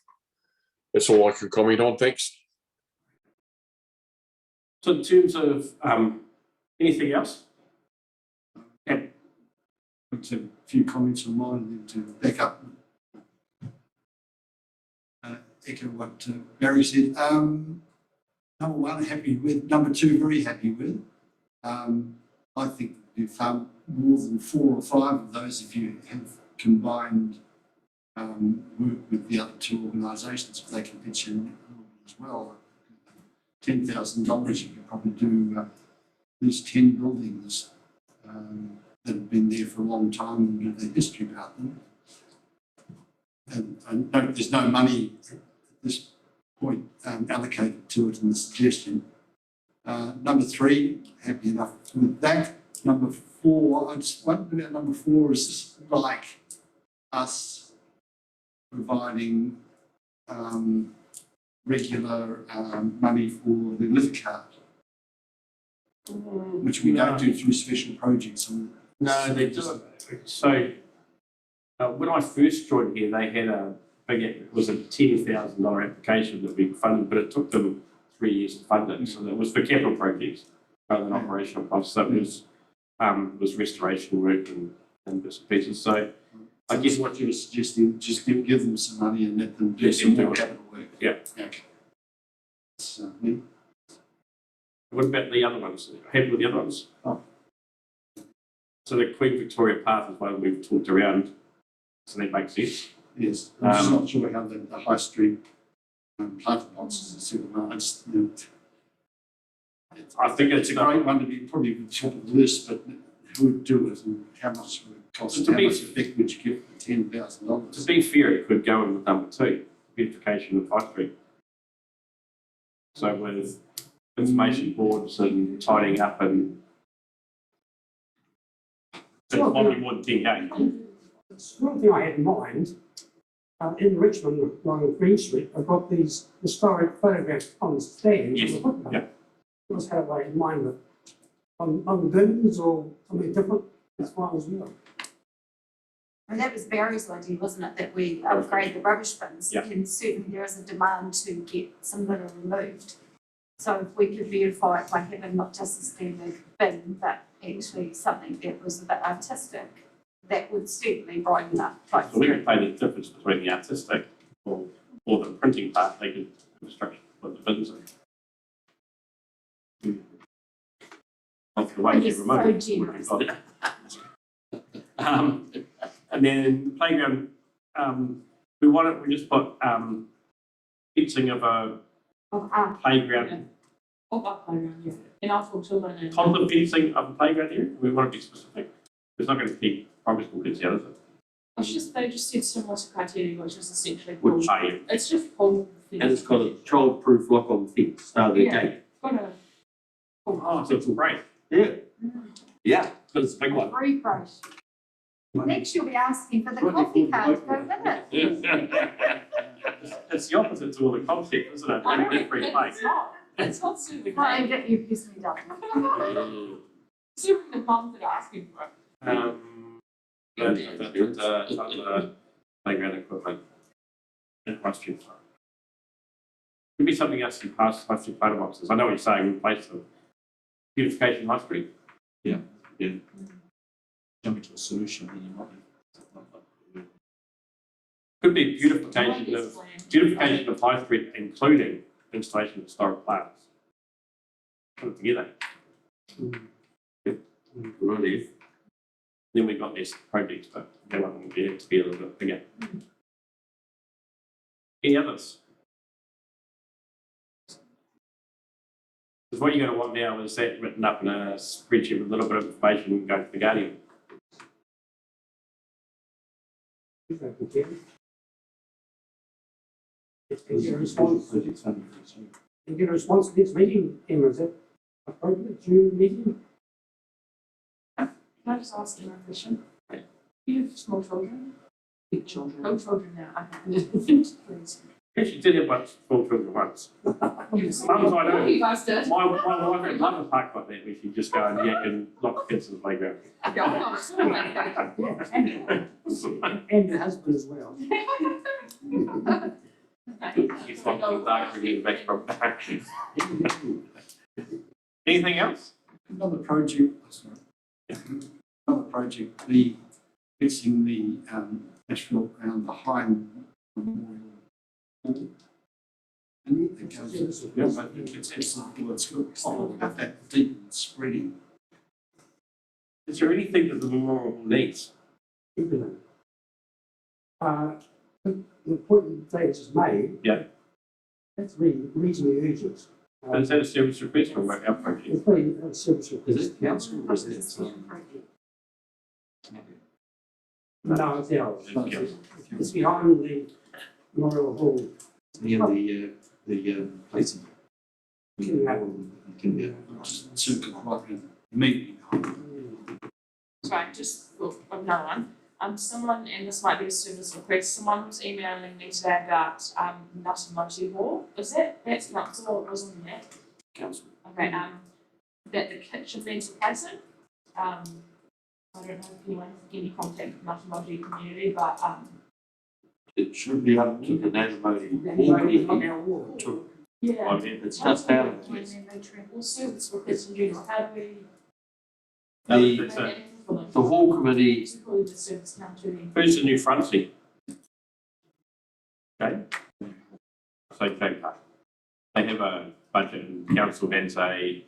That's all I can comment on. Thanks. So in terms of anything else? A few comments on mine and then to back up. Echo what Barry said. Number one, happy with. Number two, very happy with. I think we've found more than 4 or 5 of those if you have combined work with the other two organisations, if they can pitch in as well. $10,000, you could probably do at least 10 buildings that have been there for a long time and know the history about them. And there's no money at this point allocated to it in the suggestion. Number 3, happy enough with that. Number 4, I just wonder about number 4 is this like us providing regular money for the lift card, which we don't do through special projects. No, they do it. So when I first joined here, they had a big, it was a $10,000 application that we funded, but it took them 3 years to fund it. So it was for capital projects rather than operational costs. So it was restoration work and bits and pieces. So I guess what you were suggesting, just give them some money and let them do some more capital work. Yeah. Okay. What about the other ones? Happy with the other ones? Oh. So the Queen Victoria Path is one we've talked around. So that makes sense. Yes, I'm just not sure how the high street planting boxes and supermarkets. I think it's a great one to be probably at the top of the list, but who would do it and how much would it cost? How much effect would you get for $10,000? To be fair, it could go in with number 2, beautification of High Street. So with information boards and tidying up and it's probably more than 10K. One thing I had in mind, in Richmond, along Green Street, I've got these historic photographs on the stand. Yes. Yeah. What's had I in mind with on the bins or something different as far as well. And that was Barry's idea, wasn't it, that we upgrade the rubbish bins? Yeah. And certainly there is a demand to get some litter removed. So if we could verify it by having not just a standard bin, but actually something that was a bit artistic, that would certainly brighten up. So we could play the difference between the artistic or the printing part. They could construction put the bins in. Of the way you remote. So generous. And then the playground, we just put fencing of a playground. Of our playground, yeah. In our for children and. Content fencing of a playground area. We want to be specific. It's not going to keep primary school kids out of it. It's just, they just said similar to criteria, which is essentially. Which are It's just pull. And it's got a child-proof lock-on fence, the gate. Got a. Oh, so it's great. Yeah. Yeah, but it's a big one. Free price. Next you'll be asking for the coffee card to go with it. It's the opposite to all the concept, isn't it? I know, It's free play. it's not. It's not serving. Well, you piss me down. Serving the mum that are asking for it. Playground equipment. High Street. Could be something else in past High Street photo boxes. I know what you're saying, replace them. Beautification High Street. Yeah. Coming to a solution, then you might be. Could be beautification of High Street, including installation of historic plants. Put it together. Really? Then we got these projects, but they want to be a little bit bigger. Any others? Because what you're going to want now is that written up in a spreadsheet with a little bit of information and go to the Guardian. If I can. And get a response. And get a response to this meeting, Emma, is that appropriate, June meeting? Can I just ask you a question? You have small children? Big children. Oh, children now, okay. Please. Actually, did have one small children once. Mums, I know. You guys did. My wife had loved a park like that where she'd just go and yak and lock the kids in the playground. Yeah, I'm not a school lady. And the husband as well. He's locked in the dark for getting back from back. Anything else? Another project, the fixing the asphalt around the High Memorial Hall. And it goes, but it's absolutely, well, it's got that deep and spreading. Is there anything that the memorial needs? The point that David just made. Yeah. That's really reasonably urgent. But is that a service request from our project? It's pretty, service request. Is it council or is it? No, it's ours. It's It's behind the Memorial Hall. Near the place. Circle right immediately behind. Sorry, just another one. Someone, and this might be a service request, someone was emailing me today about Nutamotu Hall. Is that's council or wasn't that? Council. Okay, that the kitchen needs replacing. I don't know if anyone has any contact with Nutamotu community, but It should be up to the Natamoti to, yeah. it's just down. When they travel service request in general, how do we? The whole committee, Basically the service now to them. Who's the new frontie? Okay. So, okay, they have a budget and council has a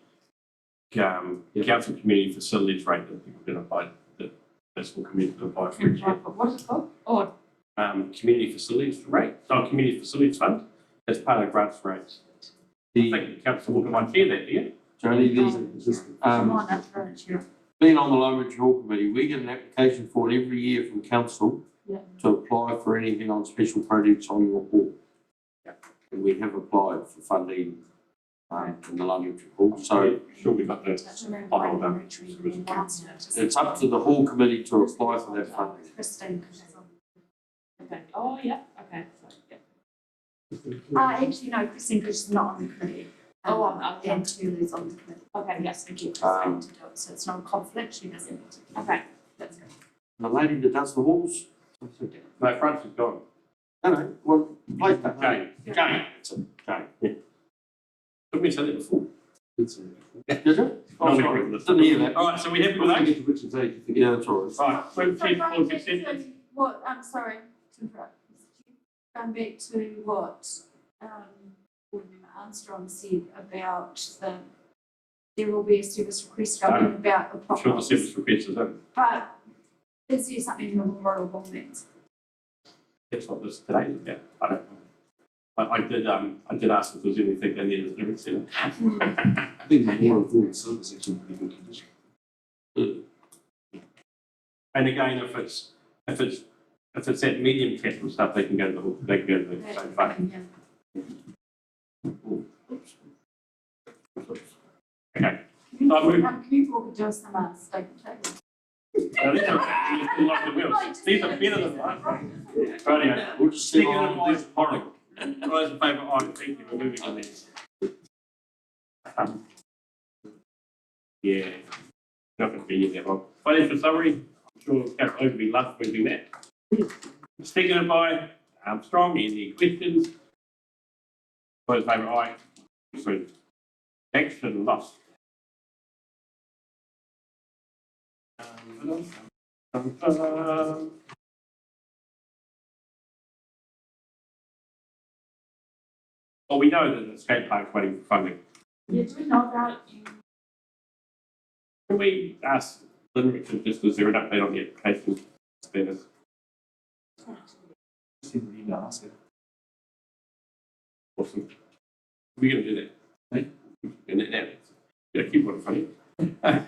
council community facilities rate that people can apply, that municipal community can apply for each year. What is it called? Oh, Community facilities rate, community facilities fund, as part of grants rates. I the, think the council will might hear that, do you? Jody, come on, that's very true. being on the Lowridge Hall Committee, we get an application for it every year from council Yeah. to apply for anything on special projects on your hall. Yeah. And we have applied for funding from the Lowridge Hall, so Sure, we've got the, it's up to the Hall Committee to apply for that funding. Christine. Okay, oh, yeah, okay, so, yeah. Actually, no, Christine Chris is not on the committee. Oh, okay. And Tuli's on the committee. Okay, yes, Thank you, Christine, to do it, so it's not a conflict, she doesn't. okay, that's good. The lady that does the halls, no, front is gone. no, well, place that. Jane, It's a Jane. Didn't we say that before? Did you? Oh, No, we sorry, didn't. didn't hear that. All right, so we happy with that? Get to Richard's age, you forget. Yeah, that's all right. Right, so So chief, going board back consent. to what, I'm sorry to interrupt, going back to what, Board Member Armstrong said about there will be a service request going about the Sure, the properties. service request is in. But is there something in the Memorial Hall means? That's what this today is about. I don't know. I did ask if there was anything in there that's never said. I think the more of all service actually in pretty good condition. And again, if it's that medium capital stuff, they can go to the same fund. Okay. Can you walk to us some statement table? Now, these are like the wheels. These are better than mine. Right, We'll just see on this horrible. all those in favour, aye, thank you, we're moving on this. Yeah, not going to be in there long. Financial summary, I'm sure Carol Ogilvy loves doing that. Seconded by Armstrong, any questions? All those in favour, aye. So, action lost. Well, we know that the skate park's waiting for funding. Yeah, do we know about you? Can we ask Lynn Richard, just is there an update on the application status? Send an email, ask her. Awesome. We're going to do that. Hey? And now, keep one funny. I'm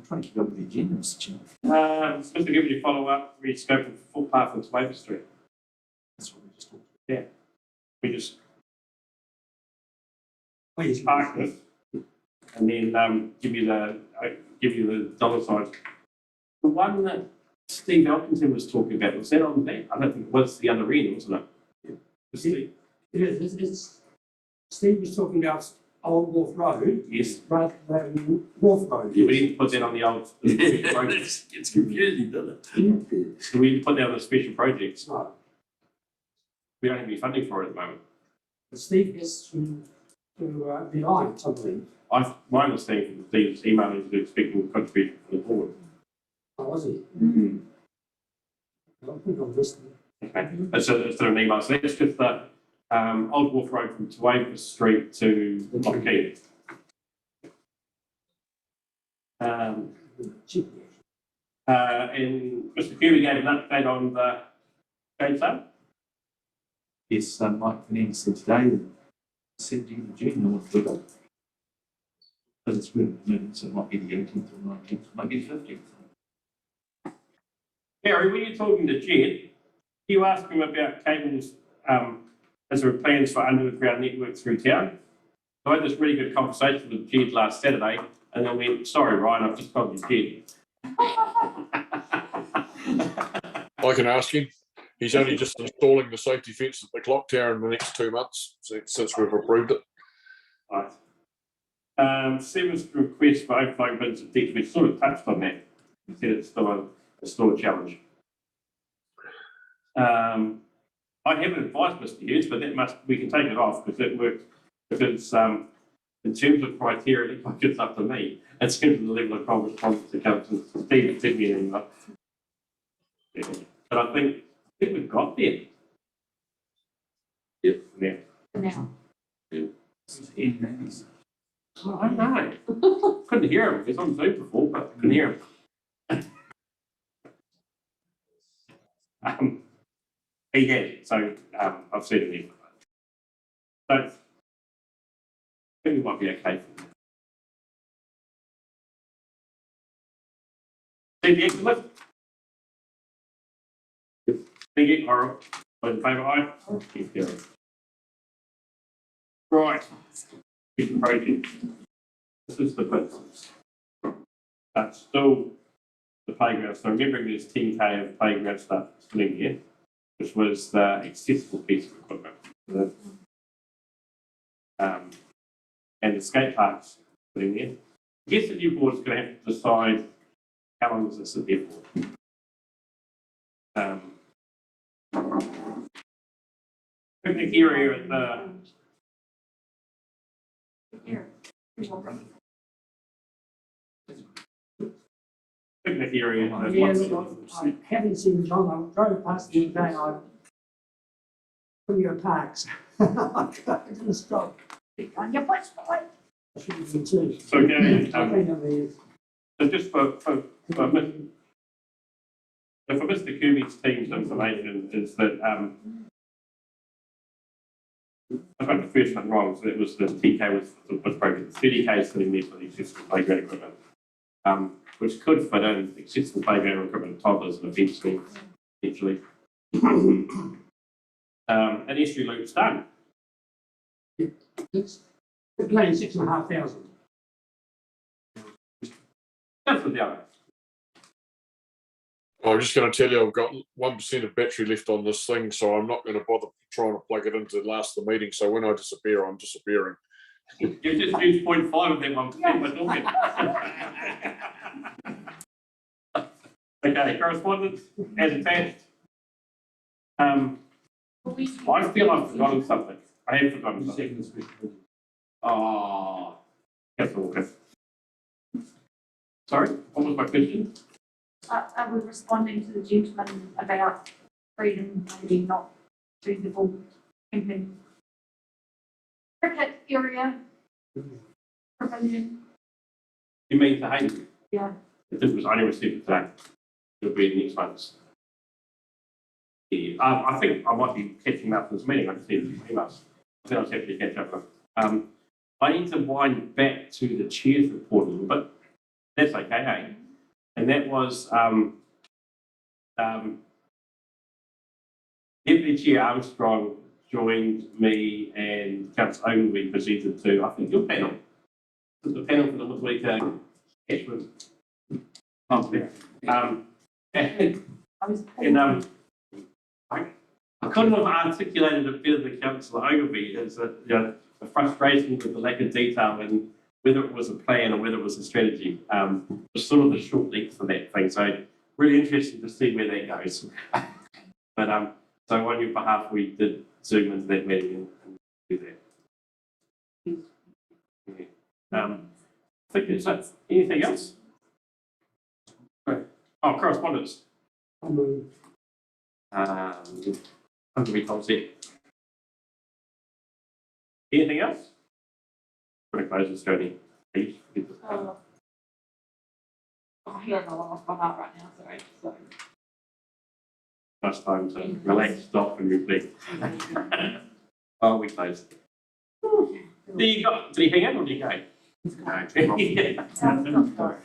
trying to keep up with the agenda, Mr. Chairman. Supposed to give you a follow-up, rescope of footpath into Maple Street. That's what we just talked about. We just Oh, yes. park this and then give you the dollar sign. The one that Steve Elkington was talking about, was that on there? I don't think it was the other end, wasn't it? Yeah. Was it? It is, it's, Steve was talking about Old Wharf Road Yes. rather than Wharf Road. We didn't put that on the old special projects. It's confusing, doesn't it? So we didn't put that on the special projects. Right. We don't have any funding for it at the moment. But Steve is to be on something. My understanding from Steve's email is to expecting a contribution from the board. Oh, was he? Mm-hmm. I don't think I'm listening. Okay, that's an email. So that's just the Old Wharf Road from Motueka Street to Motueka. And Mr. Huey gave an update on the trade sale. Yes, Mike Fernandez said today that 17th of June, or whatever. But it's weird, so it might be the 18th or 19th, it might be the 15th. Gary, when you're talking to Jed, you ask him about cables, as there are plans for underground network through town. So I had this really good conversation with Jed last Saturday, and then went, sorry, Ryan, I've just called you Jed. I can ask him. He's only just installing the safety fence at the clock tower in the next 2 months since we've approved it. Right. Seven's request for overflow bins at ditch, we sort of touched on that. We said it's still a challenge. I haven't advised Mr. Hughes, but we can take it off because it works. If it's in terms of criteria, it looks like it's up to me. In terms of the level of correspondence that comes to Steve sent me an email. But I think we've got there. Yep. Yeah. For now. Oh, I don't know. Couldn't hear him. He's on Zoom before, but couldn't hear him. He has, so I've seen him here. So I think we might be okay. See the exit lift? Thank you, Laurel. All in favour, aye? Keep going. Right. Big project. This is the bit. That's still the playground. So remembering there's 10K of playground stuff still in here, which was the accessible piece of equipment. And the skate parks put in there. I guess the new board is going to have to decide how long does this sit there for. Picnic area at the picnic area. Yeah, look, I haven't seen John. I drove past the other day. I from your parks. I couldn't stop. On your butt, boy. I should have been too. So Gary, So just for Mr. Kubi's team's information is that I got the first one wrong, so it was the TK was broken. 30K is sitting there for the accessible playground equipment, which could fit in accessible playground equipment, toddlers, and eventually. An estuary loop's done. it's playing 6,500. That's for the other. I'm just going to tell you I've got 1% of battery left on this thing, so I'm not going to bother trying to plug it into the last of the meeting. So when I disappear, I'm disappearing. You just used 0.5 of that 1%, we're talking. Okay, correspondence as attached. I feel I've forgotten something. I have forgotten something. Oh, that's all good. Sorry, what was my question? I was responding to the gentleman about freedom maybe not suitable camping. Cricket area. Pavilion. You mean the Hayden? Yeah. If this was only received today, it'll be next month's. Yeah, I think I might be catching up this meeting. I just need a few emails. I think I was happy to catch up with. I need to wind back to the chair's report a little bit. That's okay, eh? And that was Deputy Chair Armstrong joined me and Councillor Ogilvie presented to, I think, your panel. The panel for the Motueka catchment. I couldn't have articulated it better than Councillor Ogilvie. Is that the frustration with the lack of detail and whether it was a plan or whether it was a strategy, was sort of the short length for that thing. So really interesting to see where that goes. But so on your behalf, we did zoom into that meeting and do that. Yeah. I think it's that. Anything else? Right. Oh, correspondence. Under we concept. Anything else? I'm going to close this, Tony. I don't know what I've got out right now, sorry. So. Nice time to relax, stop and reflect. Oh, we closed. There you go. Did he hang out or did he go? No.